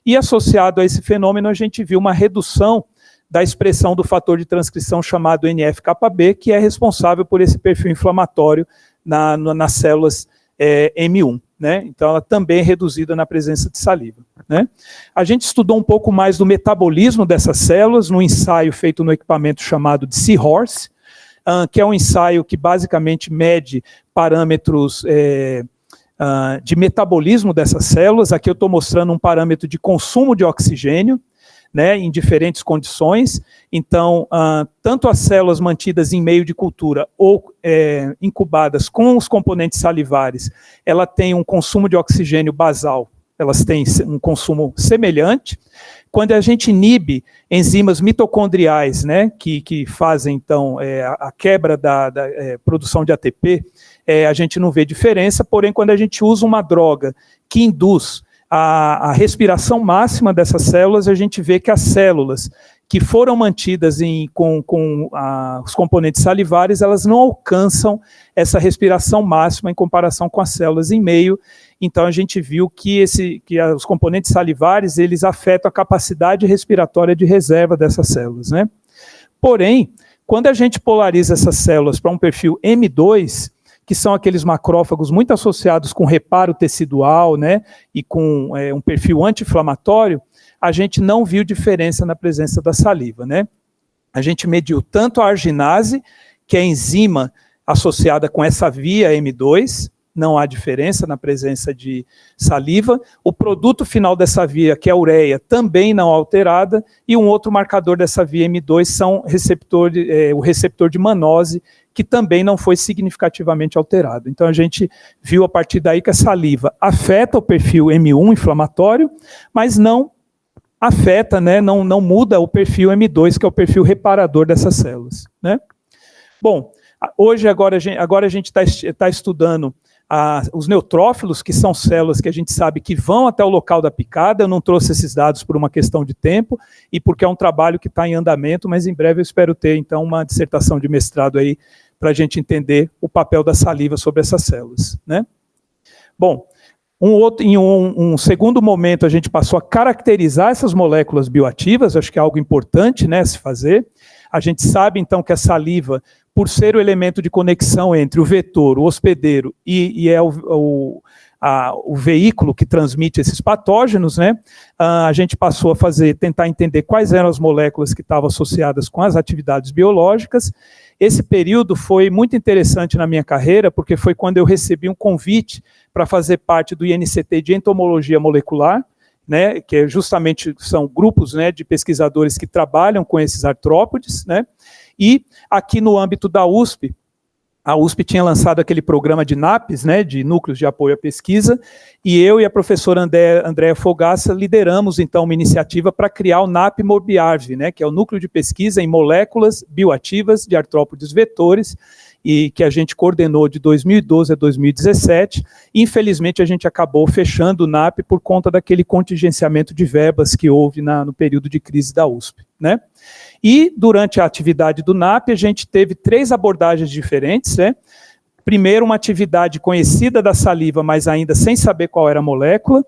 E associado a esse fenômeno, a gente viu uma redução da expressão do fator de transcrição chamado NF-κB, que é responsável por esse perfil inflamatório nas células M1. Né? Então, ela também é reduzida na presença de saliva, né? A gente estudou um pouco mais do metabolismo dessas células num ensaio feito no equipamento chamado de Seahorse, que é um ensaio que basicamente mede parâmetros de metabolismo dessas células. Aqui eu estou mostrando um parâmetro de consumo de oxigênio, né, em diferentes condições. Então, tanto as células mantidas em meio de cultura ou incubadas com os componentes salivares, ela tem um consumo de oxigênio basal, elas têm um consumo semelhante. Quando a gente inibe enzimas mitocondriais, né, que fazem, então, a quebra da produção de ATP, a gente não vê diferença, porém, quando a gente usa uma droga que induz a respiração máxima dessas células, a gente vê que as células que foram mantidas com os componentes salivares, elas não alcançam essa respiração máxima em comparação com as células em meio, então a gente viu que os componentes salivares, eles afetam a capacidade respiratória de reserva dessas células, né? Porém, quando a gente polariza essas células para um perfil M2, que são aqueles macrófagos muito associados com reparo tecidual, né, e com um perfil anti-inflamatório, a gente não viu diferença na presença da saliva, né? A gente mediu tanto a arginase, que é a enzima associada com essa via M2, não há diferença na presença de saliva. O produto final dessa via, que é a ureia, também não alterada, e um outro marcador dessa via M2 são o receptor de mannose, que também não foi significativamente alterado. Então a gente viu a partir daí que a saliva afeta o perfil M1 inflamatório, mas não afeta, né, não muda o perfil M2, que é o perfil reparador dessas células, né? Bom, agora a gente está estudando os neutrófilos, que são células que a gente sabe que vão até o local da picada. Eu não trouxe esses dados por uma questão de tempo e porque é um trabalho que está em andamento, mas em breve eu espero ter, então, uma dissertação de mestrado aí para a gente entender o papel da saliva sobre essas células, né? Bom, em um segundo momento, a gente passou a caracterizar essas moléculas bioativas, acho que é algo importante, né, se fazer. A gente sabe, então, que a saliva, por ser o elemento de conexão entre o vetor, o hospedeiro e é o veículo que transmite esses patógenos, né, a gente passou a tentar entender quais eram as moléculas que estavam associadas com as atividades biológicas. Esse período foi muito interessante na minha carreira, porque foi quando eu recebi um convite para fazer parte do INCT de entomologia molecular, né, que justamente são grupos, né, de pesquisadores que trabalham com esses artrópodes, né, e aqui no âmbito da USP, a USP tinha lançado aquele programa de NAPs, né, de Núcleos de Apoio à Pesquisa, e eu e a professora Andréa Fogaça lideramos, então, uma iniciativa para criar o NAP Mobiarv, né, que é o Núcleo de Pesquisa em Moléculas Bioativas de Artrópodes Vetores, e que a gente coordenou de 2012 a 2017. Infelizmente, a gente acabou fechando o NAP por conta daquele contingenciamento de verbas que houve no período de crise da USP, né? E, durante a atividade do NAP, a gente teve 3 abordagens diferentes, né? Primeiro, uma atividade conhecida da saliva, mas ainda sem saber qual era a molécula.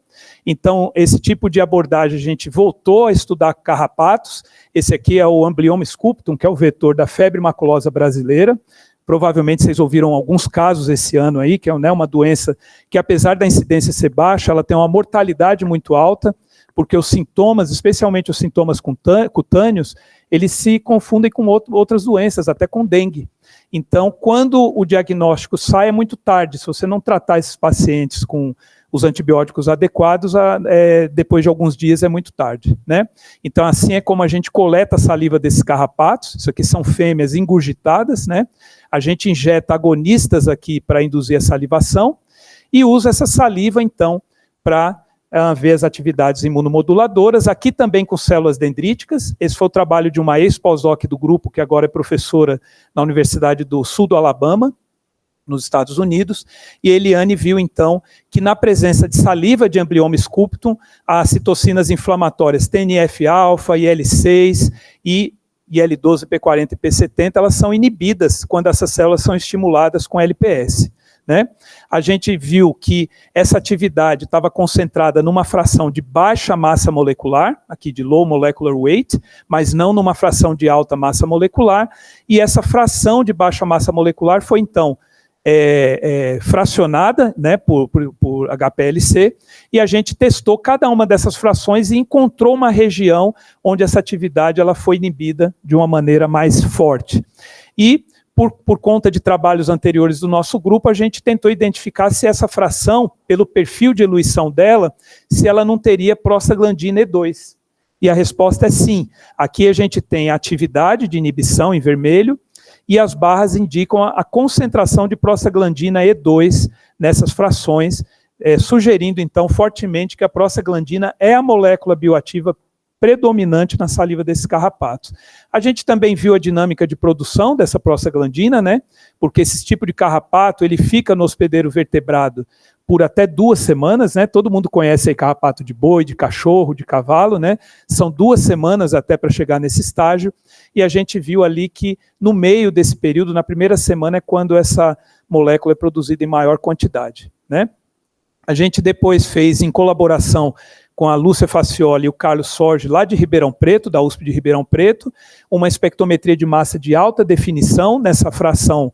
Então, esse tipo de abordagem, a gente voltou a estudar carrapatos. Esse aqui é o Amblyomma sculptum, que é o vetor da febre maculosa brasileira. Provavelmente vocês ouviram alguns casos esse ano aí, que é, né, uma doença que, apesar da incidência ser baixa, ela tem uma mortalidade muito alta, porque os sintomas, especialmente os sintomas cutâneos, eles se confundem com outras doenças, até com dengue. Então, quando o diagnóstico sai, é muito tarde. Se você não tratar esses pacientes com os antibióticos adequados, depois de alguns dias é muito tarde, né? Então, assim é como a gente coleta a saliva desses carrapatos. Isso aqui são fêmeas ingurgitadas, né? A gente injeta agonistas aqui para induzir a salivação e usa essa saliva, então, para ver as atividades imunomoduladoras, aqui também com células dendríticas. Esse foi o trabalho de uma ex-pós-doc do grupo, que agora é professora na Universidade do Sul do Alabama, nos Estados Unidos, e Eliane viu, então, que na presença de saliva de Amblyomma sculptum, as citocinas inflamatórias TNF-alfa, IL-6 e IL-12, P40 e P70, elas são inibidas quando essas células são estimuladas com LPS, né? A gente viu que essa atividade estava concentrada numa fração de baixa massa molecular, aqui de low molecular weight, mas não numa fração de alta massa molecular, e essa fração de baixa massa molecular foi, então, fracionada, né, por HPLC, e a gente testou cada uma dessas frações e encontrou uma região onde essa atividade ela foi inibida de uma maneira mais forte. E, por conta de trabalhos anteriores do nosso grupo, a gente tentou identificar se essa fração, pelo perfil de eluição dela, se ela não teria prostaglandina E2. E a resposta é sim. Aqui a gente tem a atividade de inibição em vermelho, e as barras indicam a concentração de prostaglandina E2 nessas frações, sugerindo, então, fortemente que a prostaglandina é a molécula bioativa predominante na saliva desses carrapatos. A gente também viu a dinâmica de produção dessa prostaglandina, né? Porque esse tipo de carrapato, ele fica no hospedeiro vertebrado por até 2 semanas, né? Todo mundo conhece aí carrapato de boi, de cachorro, de cavalo, né? São 2 semanas até para chegar nesse estágio, e a gente viu ali que no meio desse período, na primeira semana, é quando essa molécula é produzida em maior quantidade, né? A gente depois fez, em colaboração com a Lúcia Facioli e o Carlos Sorge, lá de Ribeirão Preto, da USP de Ribeirão Preto, uma espectrometria de massa de alta definição nessa fração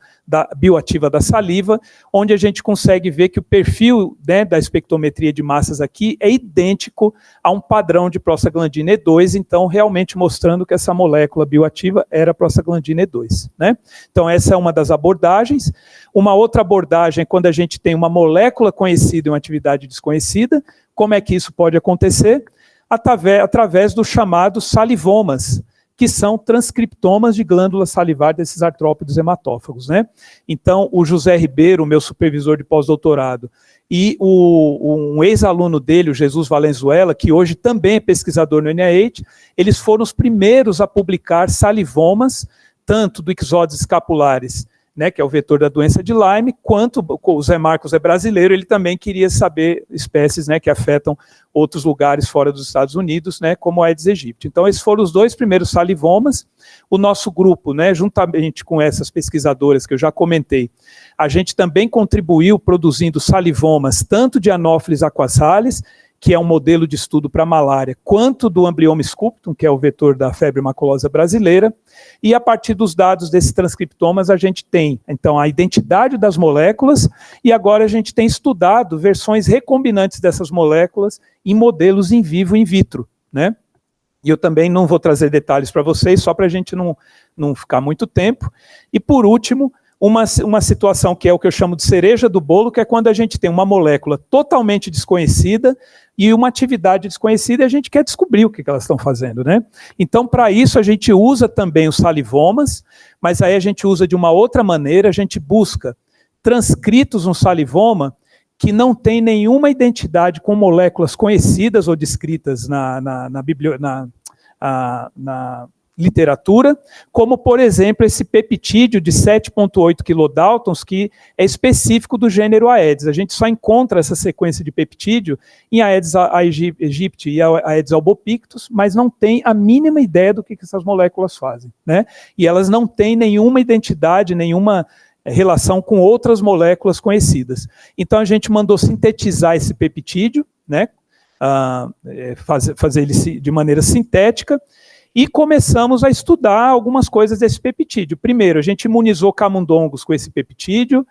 bioativa da saliva, onde a gente consegue ver que o perfil, né, da espectrometria de massas aqui é idêntico a um padrão de prostaglandina E2, então realmente mostrando que essa molécula bioativa era prostaglandina E2, né? Então essa é uma das abordagens. Uma outra abordagem é quando a gente tem uma molécula conhecida e uma atividade desconhecida. Como é que isso pode acontecer? Através dos chamados salivomas, que são transcriptomas de glândulas salivares desses artrópodes hematófagos, né? Então, o José Ribeiro, meu supervisor de pós-doutorado, e um ex-aluno dele, o Jesus Valenzuela, que hoje também é pesquisador no NIH, eles foram os primeiros a publicar salivomas, tanto do ixodes escapulares, né, que é o vetor da doença de Lyme, quanto o Zé Marcos é brasileiro, ele também queria saber espécies, né, que afetam outros lugares fora dos Estados Unidos, né, como a Aedes aegypti. Então, esses foram os dois primeiros salivomas. O nosso grupo, né, juntamente com essas pesquisadoras que eu já comentei, a gente também contribuiu produzindo salivomas, tanto de Anopheles aquasalis, que é um modelo de estudo para malária, quanto do Amblyomma sculptum, que é o vetor da febre maculosa brasileira, e a partir dos dados desses transcriptomas a gente tem, então, a identidade das moléculas, e agora a gente tem estudado versões recombinantes dessas moléculas em modelos in vivo e in vitro, né? E eu também não vou trazer detalhes para vocês, só para a gente não ficar muito tempo. E por último, uma situação que é o que eu chamo de cereja do bolo, que é quando a gente tem uma molécula totalmente desconhecida e uma atividade desconhecida e a gente quer descobrir o que elas estão fazendo, né? Então, para isso, a gente usa também os salivomas, mas aí a gente usa de uma outra maneira, a gente busca transcritos no salivoma que não tem nenhuma identidade com moléculas conhecidas ou descritas na literatura, como, por exemplo, esse peptídeo de 7,8 kilodaltons, que é específico do gênero Aedes. A gente só encontra essa sequência de peptídeo em Aedes aegypti e Aedes albopictus, mas não tem a mínima ideia do que essas moléculas fazem, né? E elas não têm nenhuma identidade, nenhuma relação com outras moléculas conhecidas. Então, a gente mandou sintetizar esse peptídeo, né? Fazer ele de maneira sintética, e começamos a estudar algumas coisas desse peptídeo. Primeiro, a gente imunizou camundongos com esse peptídeo,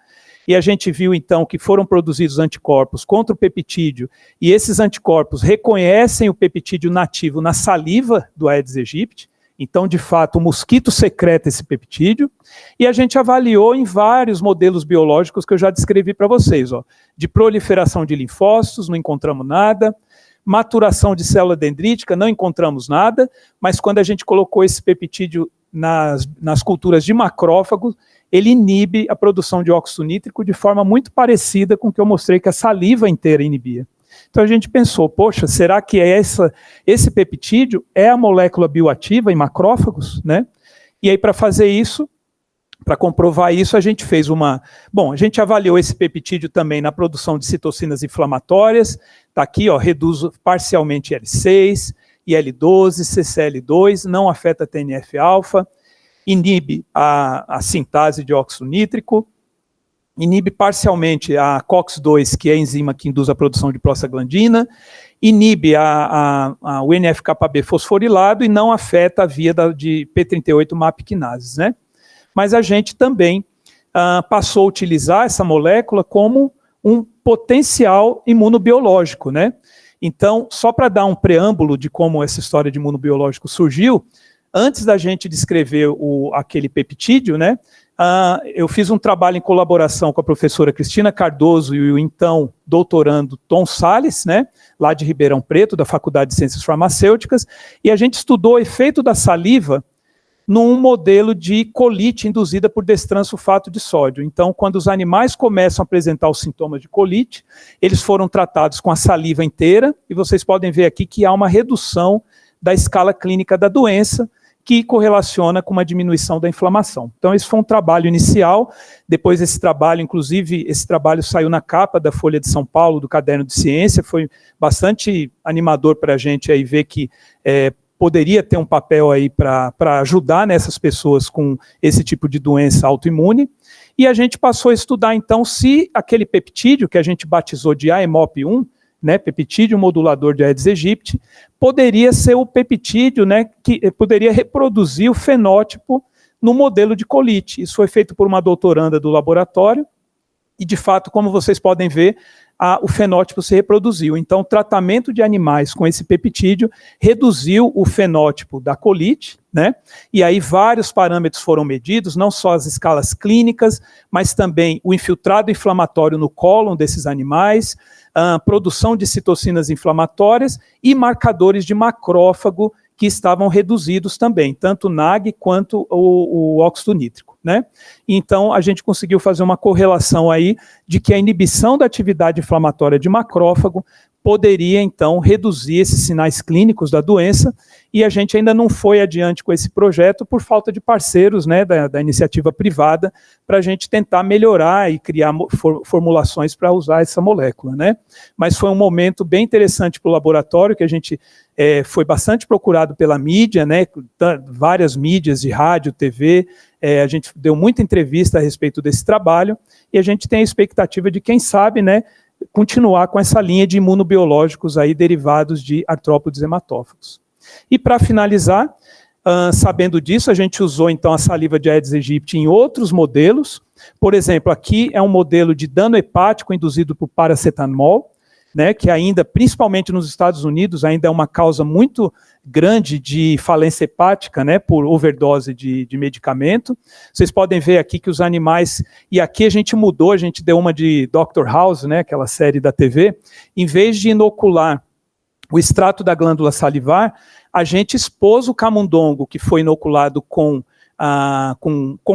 e a gente viu, então, que foram produzidos anticorpos contra o peptídeo, e esses anticorpos reconhecem o peptídeo nativo na saliva do Aedes aegypti. Então, de fato, o mosquito secreta esse peptídeo, e a gente avaliou em vários modelos biológicos que eu já descrevi para vocês, ó, de proliferação de linfócitos, não encontramos nada, maturação de célula dendrítica, não encontramos nada, mas quando a gente colocou esse peptídeo nas culturas de macrófagos, ele inibe a produção de óxido nítrico de forma muito parecida com o que eu mostrei que a saliva inteira inibia. Então a gente pensou, poxa, será que esse peptídeo é a molécula bioativa em macrófagos, né? E aí, para fazer isso, para comprovar isso, a gente fez a gente avaliou esse peptídeo também na produção de citocinas inflamatórias. Está aqui, ó, reduz parcialmente IL-6, IL-12, CCL2, não afeta TNF-alfa, inibe a sintase de óxido nítrico, inibe parcialmente a COX-2, que é a enzima que induz a produção de prostaglandina, inibe o NF-κB fosforilado e não afeta a via de P38 MAP quinases, né? Mas a gente também passou a utilizar essa molécula como um potencial imunobiológico, né? Então, só para dar um preâmbulo de como essa história de imunobiológico surgiu, antes da gente descrever aquele peptídeo, né, eu fiz um trabalho em colaboração com a professora Cristina Cardoso e o então doutorando Tom Salles, né, lá de Ribeirão Preto, da Faculdade de Ciências Farmacêuticas, e a gente estudou o efeito da saliva num modelo de colite induzida por destransulfato de sódio. Então, quando os animais começam a apresentar os sintomas de colite, eles foram tratados com a saliva inteira, e vocês podem ver aqui que há uma redução da escala clínica da doença, que correlaciona com uma diminuição da inflamação. Então, esse foi um trabalho inicial. Depois desse trabalho, inclusive, esse trabalho saiu na capa da Folha de São Paulo, do Caderno de Ciência, foi bastante animador para a gente aí ver que poderia ter um papel aí para ajudar nessas pessoas com esse tipo de doença autoimune. e a gente passou a estudar, então, se aquele peptídeo, que a gente batizou de AEMOP1, né, peptídeo modulador de Aedes aegypti, poderia ser o peptídeo, né, que poderia reproduzir o fenótipo no modelo de colite. Isso foi feito por uma doutoranda do laboratório, e, de fato, como vocês podem ver, o fenótipo se reproduziu. Então, o tratamento de animais com esse peptídeo reduziu o fenótipo da colite, né? E aí vários parâmetros foram medidos, não só as escalas clínicas, mas também o infiltrado inflamatório no cólon desses animais, a produção de citocinas inflamatórias e marcadores de macrófago que estavam reduzidos também, tanto o NAG quanto o óxido nítrico, né? Então, a gente conseguiu fazer uma correlação aí de que a inibição da atividade inflamatória de macrófago poderia, então, reduzir esses sinais clínicos da doença, e a gente ainda não foi adiante com esse projeto por falta de parceiros, né, da iniciativa privada, para a gente tentar melhorar e criar formulações para usar essa molécula, né? Mas foi um momento bem interessante para o laboratório, que a gente foi bastante procurado pela mídia, né, várias mídias de rádio, TV, a gente deu muita entrevista a respeito desse trabalho, e a gente tem a expectativa de, quem sabe, né, continuar com essa linha de imunobiológicos aí derivados de artrópodes hematófagos. E para finalizar, sabendo disso, a gente usou então a saliva de Aedes aegypti em outros modelos. Por exemplo, aqui é um modelo de dano hepático induzido por paracetamol, né, que ainda, principalmente nos Estados Unidos, ainda é uma causa muito grande de falência hepática, né, por overdose de medicamento. Vocês podem ver aqui que os animais, e aqui a gente mudou, a gente deu uma de Dr. House, né, aquela série da TV, em vez de inocular o extrato da glândula salivar, a gente expôs o camundongo que foi inoculado com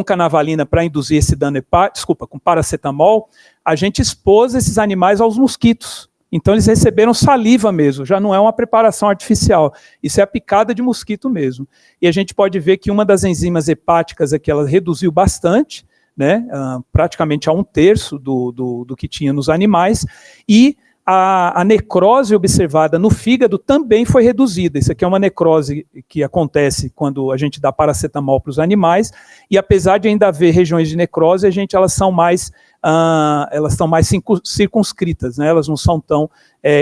canavalina para induzir esse dano hepático, com paracetamol, a gente expôs esses animais aos mosquitos. Então eles receberam saliva mesmo, já não é uma preparação artificial, isso é a picada de mosquito mesmo. E a gente pode ver que uma das enzimas hepáticas aqui, ela reduziu bastante, né, praticamente a 1/3 do que tinha nos animais, e a necrose observada no fígado também foi reduzida. Isso aqui é uma necrose que acontece quando a gente dá paracetamol para os animais, e apesar de ainda haver regiões de necrose, elas são mais circunscritas, né? Elas não são tão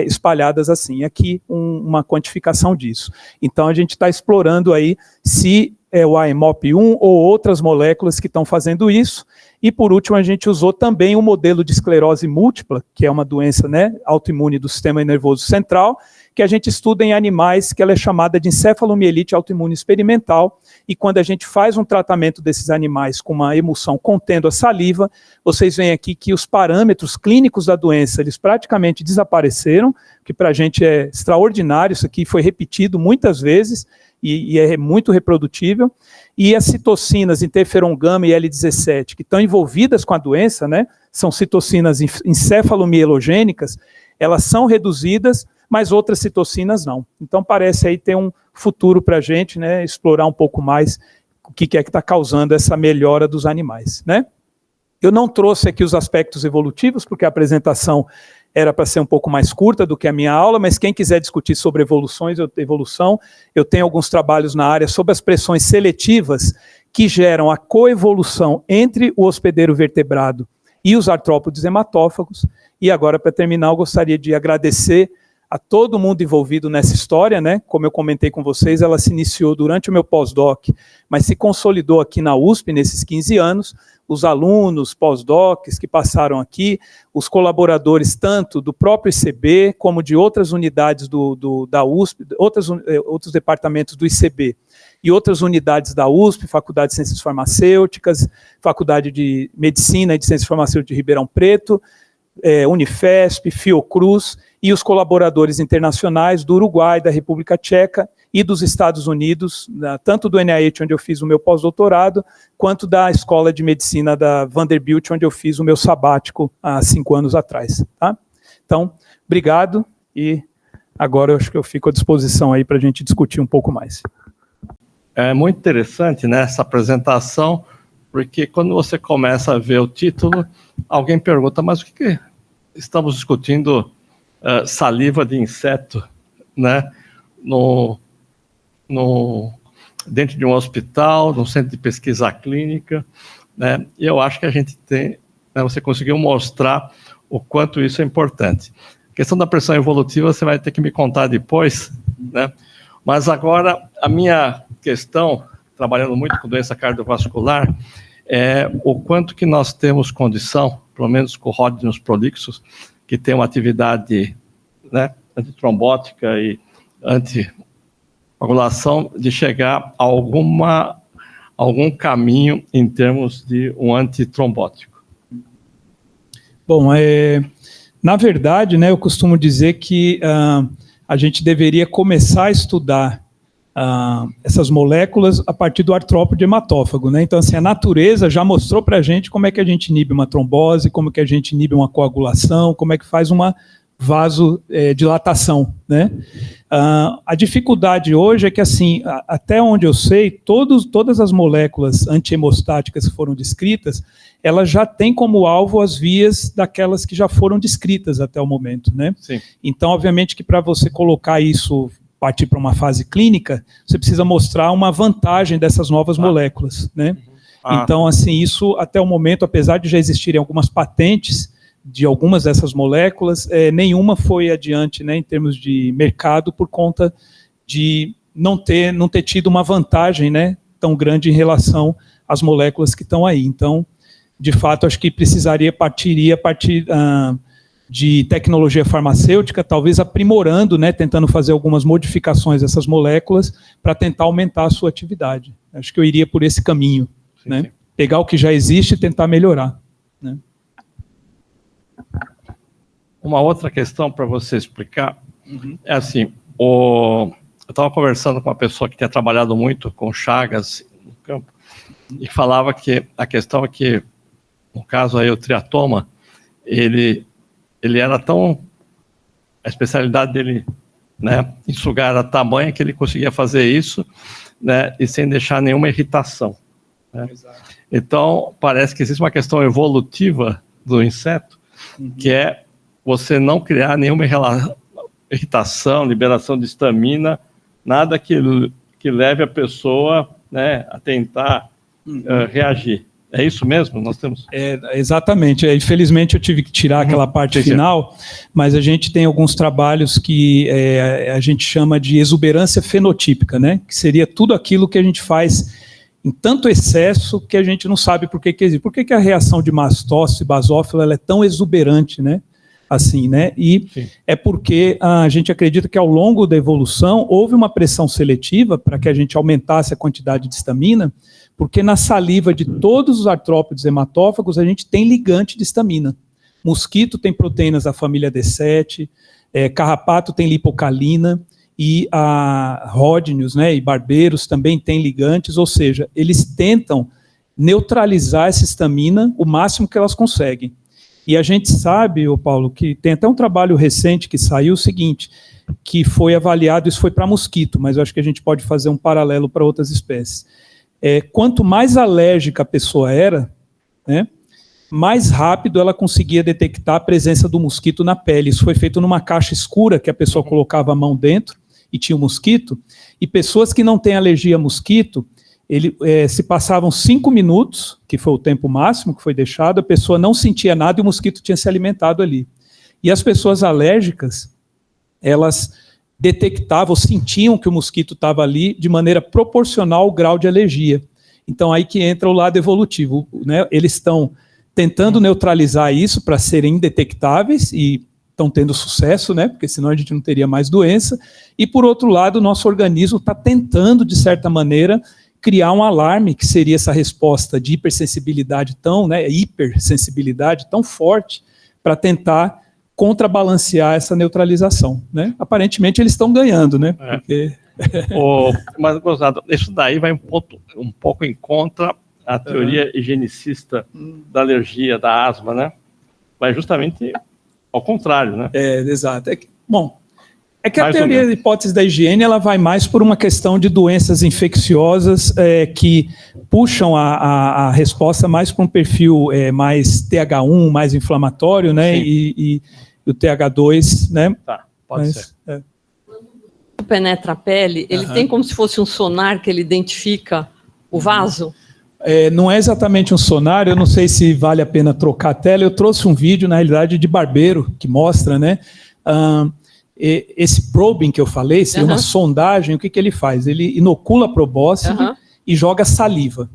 espalhadas assim. Aqui uma quantificação disso. Então a gente está explorando aí se é o AEMOP1 ou outras moléculas que estão fazendo isso. E por último a gente usou também o modelo de esclerose múltipla, que é uma doença, né, autoimune do sistema nervoso central, que a gente estuda em animais, que ela é chamada de encefalomielite autoimune experimental, e quando a gente faz um tratamento desses animais com uma emulsão contendo a saliva, vocês veem aqui que os parâmetros clínicos da doença, eles praticamente desapareceram, que para a gente é extraordinário, isso aqui foi repetido muitas vezes, e é muito reprodutível, e as citocinas interferon gama e L17, que estão envolvidas com a doença, né, são citocinas encefalomielogênicas, elas são reduzidas, mas outras citocinas não. Então parece aí ter um futuro para a gente, né, explorar um pouco mais o que é que está causando essa melhora dos animais, né? Eu não trouxe aqui os aspectos evolutivos, porque a apresentação era para ser um pouco mais curta do que a minha aula, mas quem quiser discutir sobre evolução, eu tenho alguns trabalhos na área sobre as pressões seletivas que geram a coevolução entre o hospedeiro vertebrado e os artrópodes hematófagos. E agora, para terminar, eu gostaria de agradecer a todo mundo envolvido nessa história, né? Como eu comentei com vocês, ela se iniciou durante o meu pós-doc, mas se consolidou aqui na USP nesses 15 anos, os alunos, pós-docs que passaram aqui, os colaboradores tanto do próprio ICB, como de outras unidades da USP, outros departamentos do ICB, e outras unidades da USP, Faculdade de Ciências Farmacêuticas, Faculdade de Medicina e de Ciências Farmacêuticas de Ribeirão Preto, Unifesp, Fiocruz, e os colaboradores internacionais do Uruguai, da República Tcheca e dos Estados Unidos, tanto do NIH, onde eu fiz o meu pós-doutorado, quanto da Escola de Medicina da Vanderbilt, onde eu fiz o meu sabático há 5 anos atrás. Tá? Então, obrigado, e agora eu acho que eu fico à disposição aí para a gente discutir um pouco mais. É muito interessante, né, essa apresentação, porque quando você começa a ver o título, alguém pergunta, mas o que estamos discutindo saliva de inseto, né, dentro de um hospital, num centro de pesquisa clínica, né? E eu acho que a gente tem, né, você conseguiu mostrar o quanto isso é importante. A questão da pressão evolutiva você vai ter que me contar depois, né? Mas agora a minha questão, trabalhando muito com doença cardiovascular, é o quanto que nós temos condição, pelo menos com ródinos prolixos, que tem uma atividade, né, antitrombótica e anticoagulação, de chegar a algum caminho em termos de um antitrombótico. Bom, na verdade, né, eu costumo dizer que a gente deveria começar a estudar essas moléculas a partir do artrópode hematófago, né? Então, assim, a natureza já mostrou para a gente como é que a gente inibe uma trombose, como é que a gente inibe uma coagulação, como é que faz uma vasodilatação, né? A dificuldade hoje é que, assim, até onde eu sei, todas as moléculas antihemostáticas que foram descritas, elas já têm como alvo as vias daquelas que já foram descritas até o momento, né? Sim. Então, obviamente que para você colocar isso, partir para uma fase clínica, você precisa mostrar uma vantagem dessas novas moléculas, né? Então, assim, isso até o momento, apesar de já existirem algumas patentes de algumas dessas moléculas, nenhuma foi adiante, né, em termos de mercado, por conta de não ter tido uma vantagem, né, tão grande em relação às moléculas que estão aí. Então, de fato, acho que partiria a partir de tecnologia farmacêutica, talvez aprimorando, né, tentando fazer algumas modificações dessas moléculas para tentar aumentar a sua atividade. Acho que eu iria por esse caminho, sim, né? Sim. Pegar o que já existe e tentar melhorar, né? Uma outra questão para você explicar é assim, eu estava conversando com uma pessoa que tinha trabalhado muito com chagas no campo e falava que a questão é que, no caso aí, o triatoma, ele era tão... A especialidade dele, né, em sugar era tamanha que ele conseguia fazer isso, né, e sem deixar nenhuma irritação, né? Então, parece que existe uma questão evolutiva do inseto, que é você não criar nenhuma irritação, liberação de histamina, nada que leve a pessoa, né, a tentar reagir. É isso mesmo? Nós temos... Exatamente. Infelizmente eu tive que tirar aquela parte final, mas a gente tem alguns trabalhos que a gente chama de exuberância fenotípica, né? Que seria tudo aquilo que a gente faz em tanto excesso que a gente não sabe por que existe. Por que a reação de mastócito e basófilo ela é tão exuberante, né? Assim, né? E sim, é porque a gente acredita que ao longo da evolução houve uma pressão seletiva para que a gente aumentasse a quantidade de histamina, porque na saliva de todos os artrópodes hematófagos a gente tem ligante de histamina. Mosquito tem proteínas da família D7, carrapato tem lipocalina, e ródnios, né, e barbeiros também têm ligantes, ou seja, eles tentam neutralizar essa histamina o máximo que elas conseguem. E a gente sabe, Paulo, que tem até um trabalho recente que saiu o seguinte, que foi avaliado, isso foi para mosquito, mas eu acho que a gente pode fazer um paralelo para outras espécies. Quanto mais alérgica a pessoa era, né, mais rápido ela conseguia detectar a presença do mosquito na pele. Isso foi feito numa caixa escura que a pessoa colocava a mão dentro e tinha o mosquito, e pessoas que não têm alergia a mosquito, se passavam 5 minutos, que foi o tempo máximo que foi deixado, a pessoa não sentia nada e o mosquito tinha se alimentado ali. E as pessoas alérgicas, elas detectavam, sentiam que o mosquito estava ali de maneira proporcional ao grau de alergia. Então aí que entra o lado evolutivo, né? Eles estão tentando neutralizar isso para serem indetectáveis e estão tendo sucesso, né? Porque senão a gente não teria mais doença. E por outro lado, o nosso organismo está tentando, de certa maneira, criar um alarme, que seria essa resposta de hipersensibilidade hipersensibilidade tão forte, para tentar contrabalancear essa neutralização, né? Aparentemente eles estão ganhando, né? Porque... Mas, gozado, isso daí vai um pouco em contra a teoria higienicista da alergia, da asma, né? Vai justamente ao contrário, né? Exato. É que a teoria da hipótese da higiene ela vai mais por uma questão de doenças infecciosas que puxam a resposta mais para um perfil mais TH1, mais inflamatório, né? E o TH2, né? Tá, pode ser. Quando penetra a pele, ele tem como se fosse um sonar que ele identifica o vaso? Não é exatamente um sonar, eu não sei se vale a pena trocar a tela. Eu trouxe um vídeo, na realidade, de barbeiro, que mostra, né? Esse probing que eu falei, seria uma sondagem. O que ele faz? Ele inocula probóscide e joga saliva.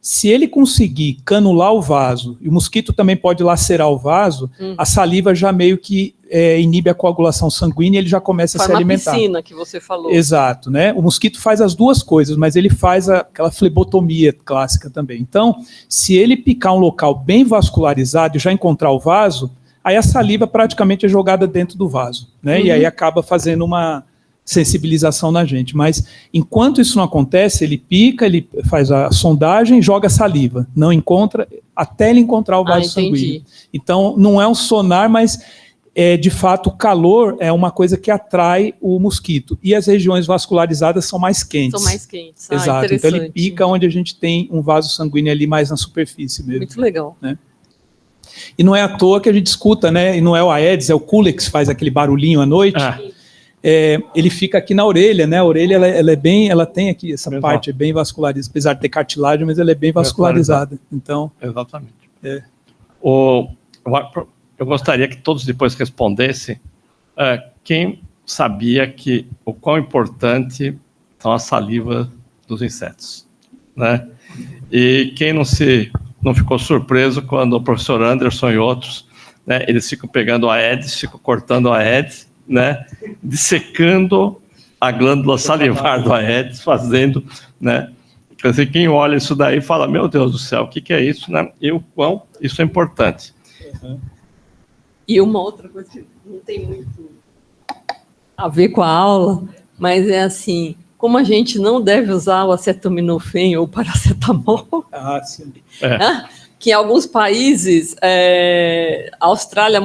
Se ele conseguir canular o vaso, e o mosquito também pode lacerar o vaso, a saliva já meio que inibe a coagulação sanguínea e ele já começa a se alimentar. A piscina que você falou. Exato, né? O mosquito faz as duas coisas, mas ele faz aquela flebotomia clássica também. Então, se ele picar um local bem vascularizado e já encontrar o vaso, aí a saliva praticamente é jogada dentro do vaso, né? E aí acaba fazendo uma sensibilização na gente. Mas enquanto isso não acontece, ele pica, ele faz a sondagem, joga saliva, não encontra, até ele encontrar o vaso sanguíneo. Então, não é um sonar, mas de fato o calor é uma coisa que atrai o mosquito. E as regiões vascularizadas são mais quentes. São mais quentes. Exato. Então ele pica onde a gente tem um vaso sanguíneo ali mais na superfície mesmo. Muito legal. Né? E não é à toa que a gente escuta, né? E não é o Aedes, é o Culex que faz aquele barulhinho à noite. Ele fica aqui na orelha, né? A orelha ela tem aqui essa parte bem vascularizada, apesar de ter cartilagem, mas ela é bem vascularizada. Então, exatamente. Eu gostaria que todos depois respondessem quem sabia o quão importante são as salivas dos insetos, né? E quem não ficou surpreso quando o professor Anderson e outros, né, eles ficam pegando a Aedes, ficam cortando a Aedes, né, dissecando a glândula salivar do Aedes, fazendo, né? Quer dizer, quem olha isso daí fala, meu Deus do céu, o que é isso, né? E o quão isso é importante. E uma outra coisa que não tem muito a ver com a aula, mas é assim, como a gente não deve usar o acetaminofém ou paracetamol, que em alguns países, a Austrália,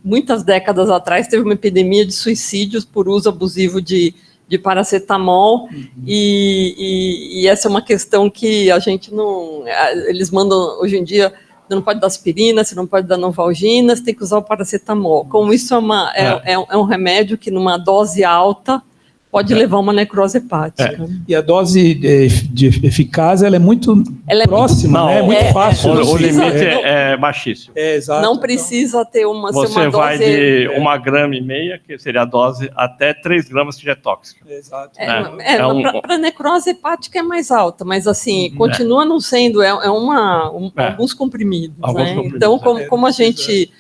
muitas décadas atrás, teve uma epidemia de suicídios por uso abusivo de paracetamol, e essa é uma questão que a gente não... Eles mandam, hoje em dia, você não pode dar aspirina, você não pode dar Novalgina, você tem que usar o paracetamol. Como isso é um remédio que, numa dose alta, pode levar a uma necrose hepática. E a dose de eficácia ela é muito próxima, né? É muito fácil. O limite é baixíssimo. Exato. Não precisa ter uma dose... Você vai de 1,5 gramas, que seria a dose, até 3 gramas, que já é tóxico. Exato. Para necrose hepática é mais alta, mas assim, continua não sendo, alguns comprimidos. Então, como a gente...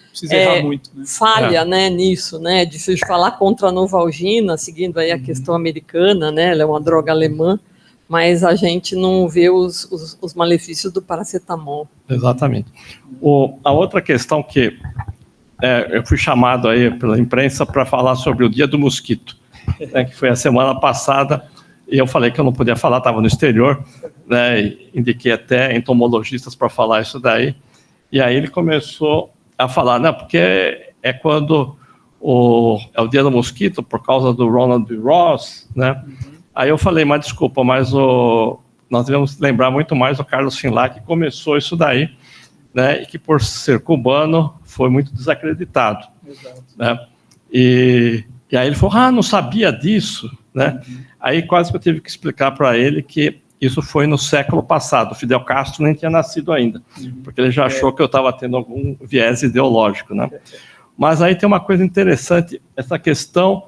muito, né? Falha, né, nisso, né, de se falar contra a Novalgina, seguindo aí a questão americana, né, ela é uma droga alemã, mas a gente não vê os malefícios do paracetamol. Exatamente. A outra questão que eu fui chamado aí pela imprensa para falar sobre o Dia do Mosquito, né, que foi a semana passada, e eu falei que eu não podia falar, estava no exterior, né, e indiquei até entomologistas para falar isso daí, e aí ele começou a falar, não, porque é quando é o Dia do Mosquito, por causa do Ronald D. Ross, né? Aí eu falei, mas desculpa, mas nós devemos lembrar muito mais do Carlos Finlay, que começou isso daí, né? E que por ser cubano foi muito desacreditado. Né? E aí ele falou, não sabia disso, né? Aí quase que eu tive que explicar para ele que isso foi no século passado. O Fidel Castro nem tinha nascido ainda, porque ele já achou que eu estava tendo algum viés ideológico, né? Mas aí tem uma coisa interessante, essa questão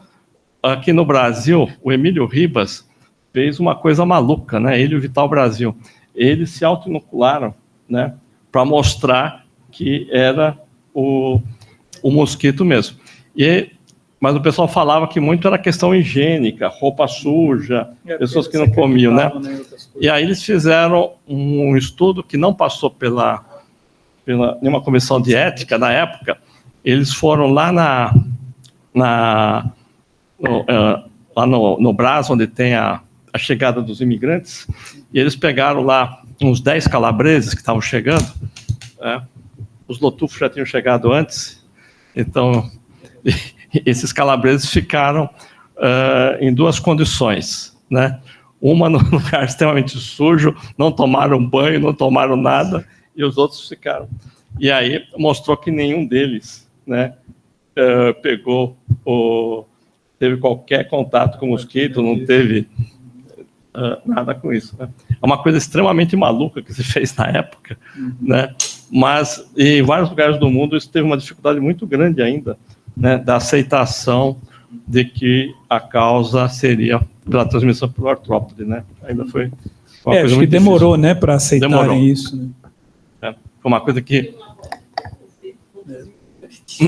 aqui no Brasil, o Emílio Ribas fez uma coisa maluca, né? Ele e o Vital Brasil, eles se autoinocularam, né? Para mostrar que era o mosquito mesmo. Mas o pessoal falava que muito era questão higiênica, roupa suja, pessoas que não comiam, né? E aí eles fizeram um estudo que não passou pela nenhuma comissão de ética na época. Eles foram lá no Brás, onde tem a chegada dos imigrantes, e eles pegaram lá uns 10 calabreses que estavam chegando, né? Os lotufos já tinham chegado antes, então... Esses calabreses ficaram em duas condições, né? Uma no lugar extremamente sujo, não tomaram banho, não tomaram nada, e os outros ficaram. E aí mostrou que nenhum deles, né, teve qualquer contato com o mosquito, não teve nada com isso, né? É uma coisa extremamente maluca que se fez na época, né? Mas em vários lugares do mundo isso teve uma dificuldade muito grande ainda, né, da aceitação de que a causa seria pela transmissão pelo artrópode, né? Ainda foi uma coisa acho que demorou, né, para aceitarem isso, né? Foi uma coisa que...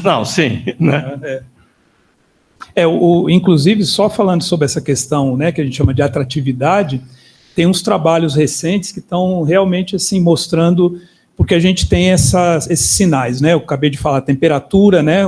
Não, sim, né? Inclusive, só falando sobre essa questão, né, que a gente chama de atratividade, tem uns trabalhos recentes que estão realmente assim mostrando, porque a gente tem esses sinais, né? Eu acabei de falar a temperatura, né?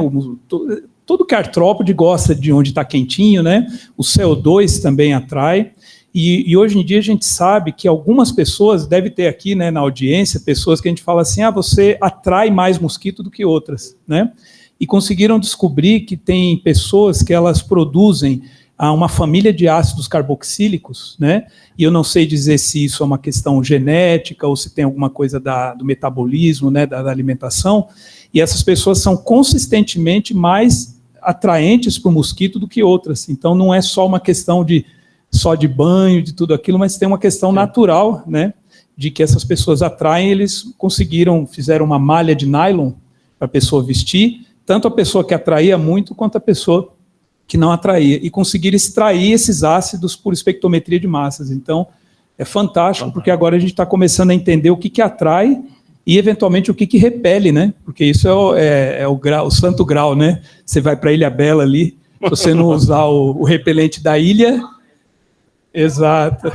Tudo que é artrópode gosta de onde está quentinho, né? O CO2 também atrai. E hoje em dia a gente sabe que algumas pessoas, deve ter aqui, né, na audiência, pessoas que a gente fala assim, você atrai mais mosquito do que outras, né? E conseguiram descobrir que tem pessoas que elas produzem uma família de ácidos carboxílicos, né? E eu não sei dizer se isso é uma questão genética ou se tem alguma coisa do metabolismo, né, da alimentação, e essas pessoas são consistentemente mais atraentes para o mosquito do que outras. Então não é só uma questão só de banho, de tudo aquilo, mas tem uma questão natural, né, de que essas pessoas atraem. Eles fizeram uma malha de nylon para a pessoa vestir, tanto a pessoa que atraía muito quanto a pessoa que não atraía, e conseguir extrair esses ácidos por espectrometria de massas. Então, é fantástico, porque agora a gente está começando a entender o que atrai e, eventualmente, o que repele, né? Porque isso é o santo grau, né? Você vai para a Ilha Bela ali, se você não usar o repelente da ilha... Exato.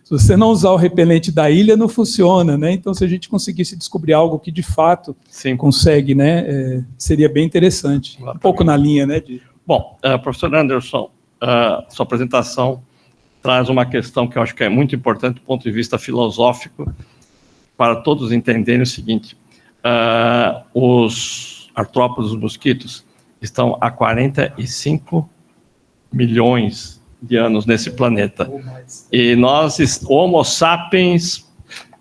Se você não usar o repelente da ilha, não funciona, né? Então, se a gente conseguisse descobrir algo que, de fato, consegue, né? Seria bem interessante. Um pouco na linha, né? Bom, professor Anderson, sua apresentação traz uma questão que eu acho que é muito importante do ponto de vista filosófico, para todos entenderem o seguinte: os artrópodes, os mosquitos, estão há 45 milhões de anos nesse planeta. E nós, Homo sapiens,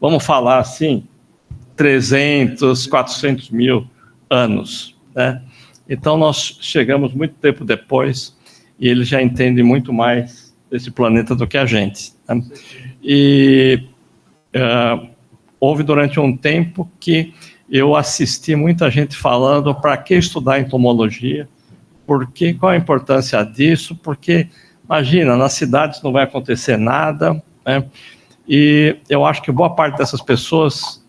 vamos falar assim, 300, 400 mil anos, né? Então nós chegamos muito tempo depois e eles já entendem muito mais desse planeta do que a gente, né? E houve durante um tempo que eu assisti muita gente falando para que estudar entomologia, qual a importância disso, porque imagina, nas cidades não vai acontecer nada, né? E eu acho que boa parte dessas pessoas,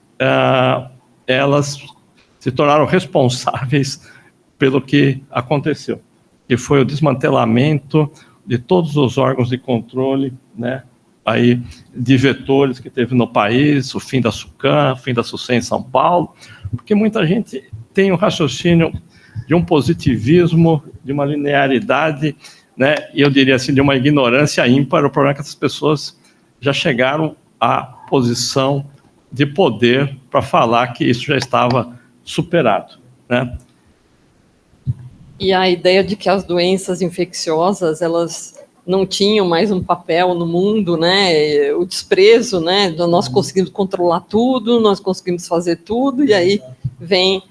elas se tornaram responsáveis pelo que aconteceu, que foi o desmantelamento de todos os órgãos de controle, né, aí, de vetores que teve no país, o fim da SUCAM, o fim da SUSEM em São Paulo, porque muita gente tem um raciocínio de um positivismo, de uma linearidade, né, e eu diria assim, de uma ignorância ímpar. O problema é que essas pessoas já chegaram à posição de poder para falar que isso já estava superado, né? E a ideia de que as doenças infecciosas, elas não tinham mais um papel no mundo, né? O desprezo, né? Nós conseguimos controlar tudo, nós conseguimos fazer tudo, e aí vem...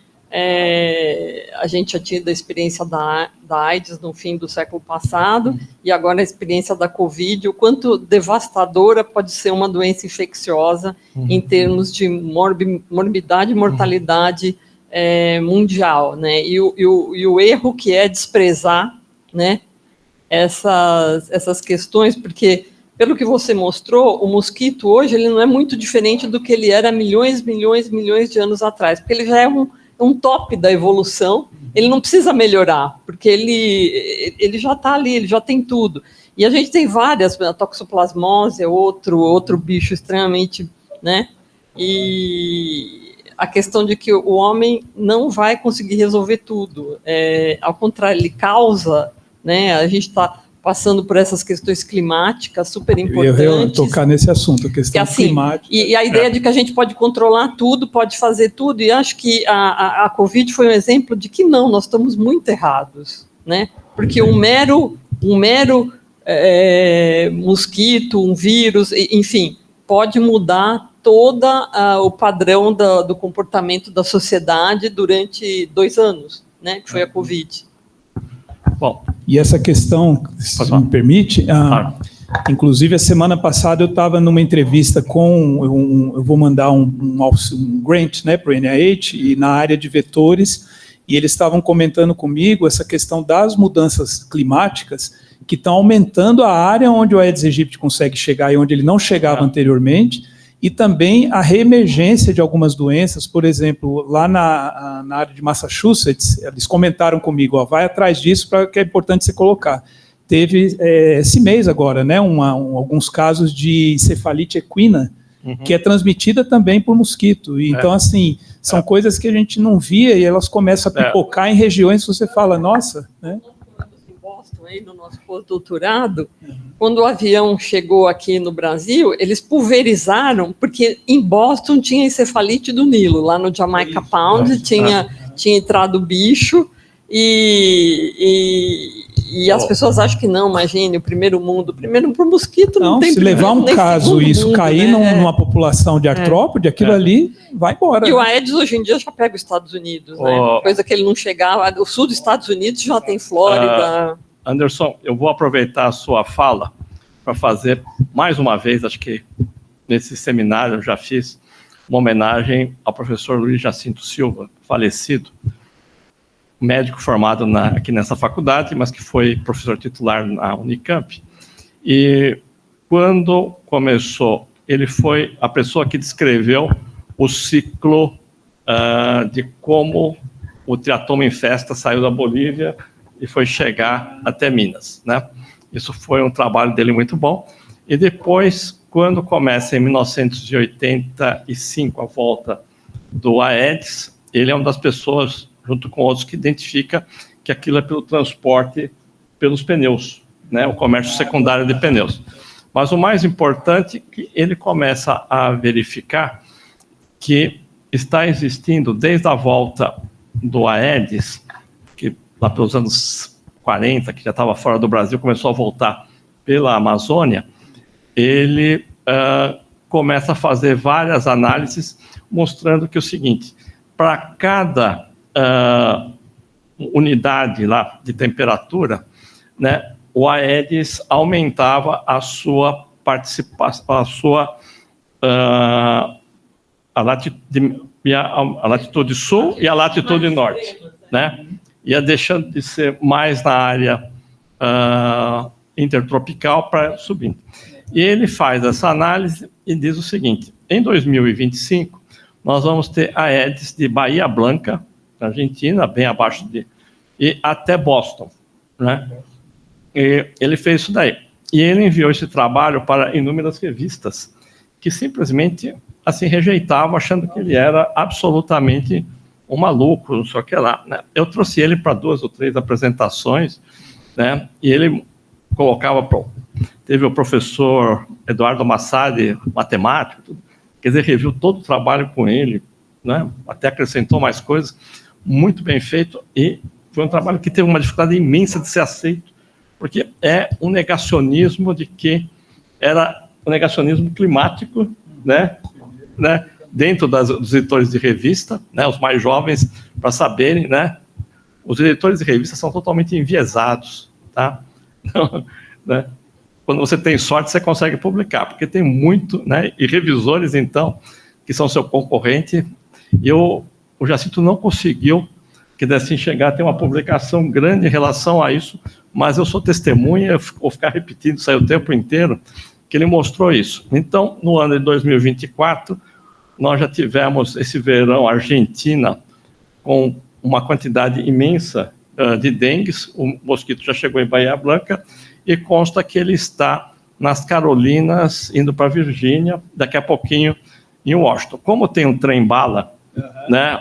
a gente já tinha da experiência da AIDS no fim do século passado, e agora a experiência da Covid, o quanto devastadora pode ser uma doença infecciosa em termos de morbidade e mortalidade mundial, né? E o erro que é desprezar, né, essas questões, porque, pelo que você mostrou, o mosquito hoje ele não é muito diferente do que ele era milhões de anos atrás, porque ele já é um top da evolução, ele não precisa melhorar, porque ele já está ali, ele já tem tudo. E a gente tem várias, a toxoplasmose é outro bicho extremamente, né? E a questão de que o homem não vai conseguir resolver tudo. Ao contrário, ele causa, né? A gente está passando por essas questões climáticas super importantes. Eu ia tocar nesse assunto, a questão climática. E a ideia de que a gente pode controlar tudo, pode fazer tudo, e acho que a Covid foi um exemplo de que não, nós estamos muito errados, né? Porque um mero mosquito, um vírus, enfim, pode mudar todo o padrão do comportamento da sociedade durante 2 anos, né? Que foi a Covid. Bom, e essa questão, se me permite, Inclusive, a semana passada eu estava numa entrevista com, eu vou mandar um grant, né, para o NIH, e na área de vetores, e eles estavam comentando comigo essa questão das mudanças climáticas, que estão aumentando a área onde o Aedes aegypti consegue chegar e onde ele não chegava anteriormente, e também a reemergência de algumas doenças. Por exemplo, lá na área de Massachusetts, eles comentaram comigo, ó, vai atrás disso, que é importante você colocar. Teve esse mês agora, né, alguns casos de encefalite equina, que é transmitida também por mosquito. E, então, assim, são coisas que a gente não via e elas começam a pipocar em regiões que você fala, nossa, né? Aí no nosso pós-doutorado, quando o avião chegou aqui no Brasil, eles pulverizaram, porque em Boston tinha encefalite do Nilo, lá no Jamaica Pound tinha entrado bicho, e as pessoas acham que não, imagine, o primeiro mundo para o mosquito não tem. Se levar um caso e isso mundo, cair, né, numa população de artrópode, aquilo ali vai embora. E o Aedes hoje em dia já pega os Estados Unidos, né? Coisa que ele não chegava, o sul dos Estados Unidos já tem Flórida. Anderson, eu vou aproveitar a sua fala para fazer, mais uma vez, acho que nesse seminário eu já fiz uma homenagem ao professor Luiz Jacinto Silva, falecido, médico formado aqui nessa faculdade, mas que foi professor titular na Unicamp. E quando começou, ele foi a pessoa que descreveu o ciclo de como o triatoma infesta saiu da Bolívia e foi chegar até Minas, né? Isso foi um trabalho dele muito bom. E depois, quando começa em 1985 a volta do Aedes, ele é uma das pessoas, junto com outros, que identifica que aquilo é pelo transporte pelos pneus, né? O comércio secundário de pneus. Mas o mais importante é que ele começa a verificar que está existindo, desde a volta do Aedes, que lá pelos anos 40, que já estava fora do Brasil, começou a voltar pela Amazônia, ele começa a fazer várias análises mostrando que é o seguinte, para cada unidade lá de temperatura, né, o Aedes aumentava a sua participação, a latitude sul e a latitude norte, né? Ia deixando de ser mais na área intertropical para subindo. E ele faz essa análise e diz o seguinte, em 2025, nós vamos ter Aedes de Bahia Blanca, na Argentina, bem abaixo e até Boston, né? E ele fez isso daí. E ele enviou esse trabalho para inúmeras revistas, que simplesmente assim rejeitavam, achando que ele era absolutamente um maluco, não sei o que lá, né? Eu trouxe ele para 2 ou 3 apresentações, né? E ele colocava, teve o professor Eduardo Massari, matemático, tudo, quer dizer, reviu todo o trabalho com ele, né? Até acrescentou mais coisas, muito bem feito, e foi um trabalho que teve uma dificuldade imensa de ser aceito, porque é um negacionismo de que era um negacionismo climático, né? Dentro dos editores de revista, né, os mais jovens, para saberem, né, os editores de revista são totalmente enviesados, tá? Então, né, quando você tem sorte, você consegue publicar, porque tem muito, né, e revisores, então, que são seu concorrente, e o Jacinto não conseguiu, que assim chegar a ter uma publicação grande em relação a isso, mas eu sou testemunha, eu vou ficar repetindo isso aí o tempo inteiro, que ele mostrou isso. Então, no ano de 2024, nós já tivemos esse verão Argentina com uma quantidade imensa de dengues, o mosquito já chegou em Bahia Blanca, e consta que ele está nas Carolinas, indo para Virgínia, daqui a pouquinho em Washington. Como tem um trem-bala, né,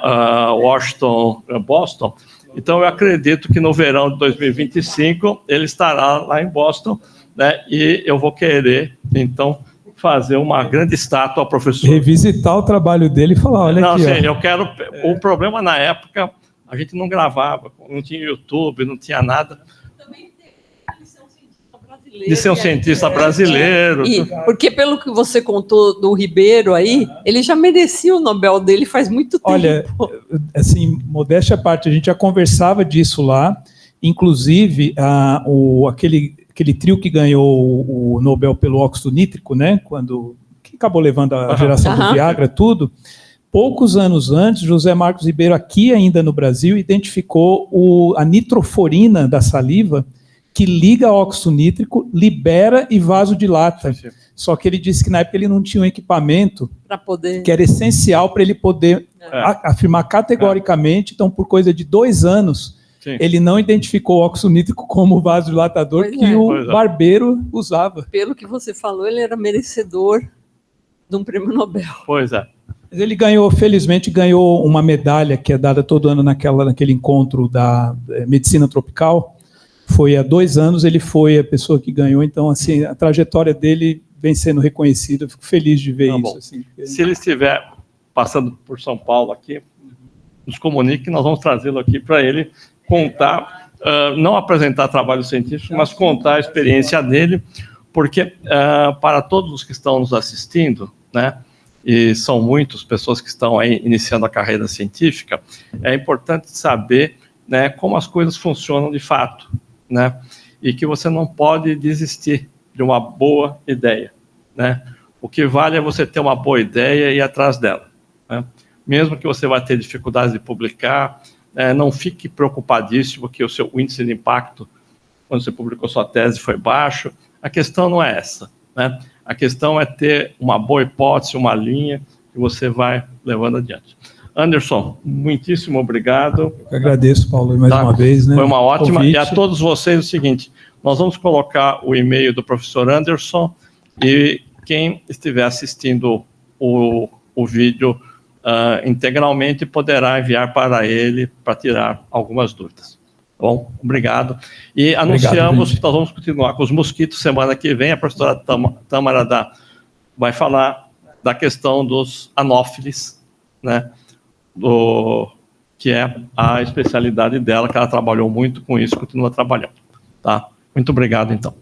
Washington, Boston, então eu acredito que no verão de 2025 ele estará lá em Boston, né, e eu vou querer, então, fazer uma grande estátua ao professor. Revisitar o trabalho dele e falar, olha não, aqui. Sim, eu quero... O problema na época, a gente não gravava, não tinha YouTube, não tinha nada. Também tem de ser um cientista brasileiro. Porque pelo que você contou do Ribeiro aí, ele já merecia o Nobel dele faz muito tempo. Olha, assim, modéstia à parte, a gente já conversava disso lá, inclusive aquele aquele trio que ganhou o Nobel pelo óxido nítrico, né, que acabou levando a geração do Viagra, tudo. Poucos anos antes, José Marcos Ribeiro, aqui ainda no Brasil, identificou a nitroforina da saliva, que liga ao óxido nítrico, libera e vasodilata. Sim. Só que ele disse que na época ele não tinha um equipamento que era essencial para ele poder afirmar categoricamente. Então, por coisa de 2 anos, sim, ele não identificou o óxido nítrico como vasodilatador o Barbeiro usava. Pelo que você falou, ele era merecedor de um prêmio Nobel. Pois é. Ele felizmente ganhou uma medalha que é dada todo ano naquele encontro da medicina tropical. Foi há 2 anos, ele foi a pessoa que ganhou. Então, assim, a trajetória dele vem sendo reconhecida. Eu fico feliz de ver isso. Assim. Se ele estiver passando por São Paulo aqui, nos comunique que nós vamos trazê-lo aqui para ele contar, não apresentar trabalho científico, mas contar a experiência dele, porque para todos os que estão nos assistindo, né, e são muitas pessoas que estão aí iniciando a carreira científica, é importante saber, né, como as coisas funcionam de fato, né, e que você não pode desistir de uma boa ideia, né. O que vale é você ter uma boa ideia e ir atrás dela, né? Mesmo que você vai ter dificuldades de publicar, não fique preocupadíssimo que o seu índice de impacto, quando você publicou sua tese, foi baixo. A questão não é essa, né? A questão é ter uma boa hipótese, uma linha que você vai levando adiante. Anderson, muitíssimo obrigado. Eu agradeço, Paulo, mais uma vez. Né, foi uma ótima. Convite. E a todos vocês o seguinte, nós vamos colocar o e-mail do professor Anderson e quem estiver assistindo o vídeo integralmente poderá enviar para ele para tirar algumas dúvidas. Bom, obrigado. E anunciamos que nós vamos continuar com os mosquitos. Semana que vem a professora Tâmara vai falar da questão dos anófilis, né, que é a especialidade dela, que ela trabalhou muito com isso, continua trabalhando. Tá? Muito obrigado, então.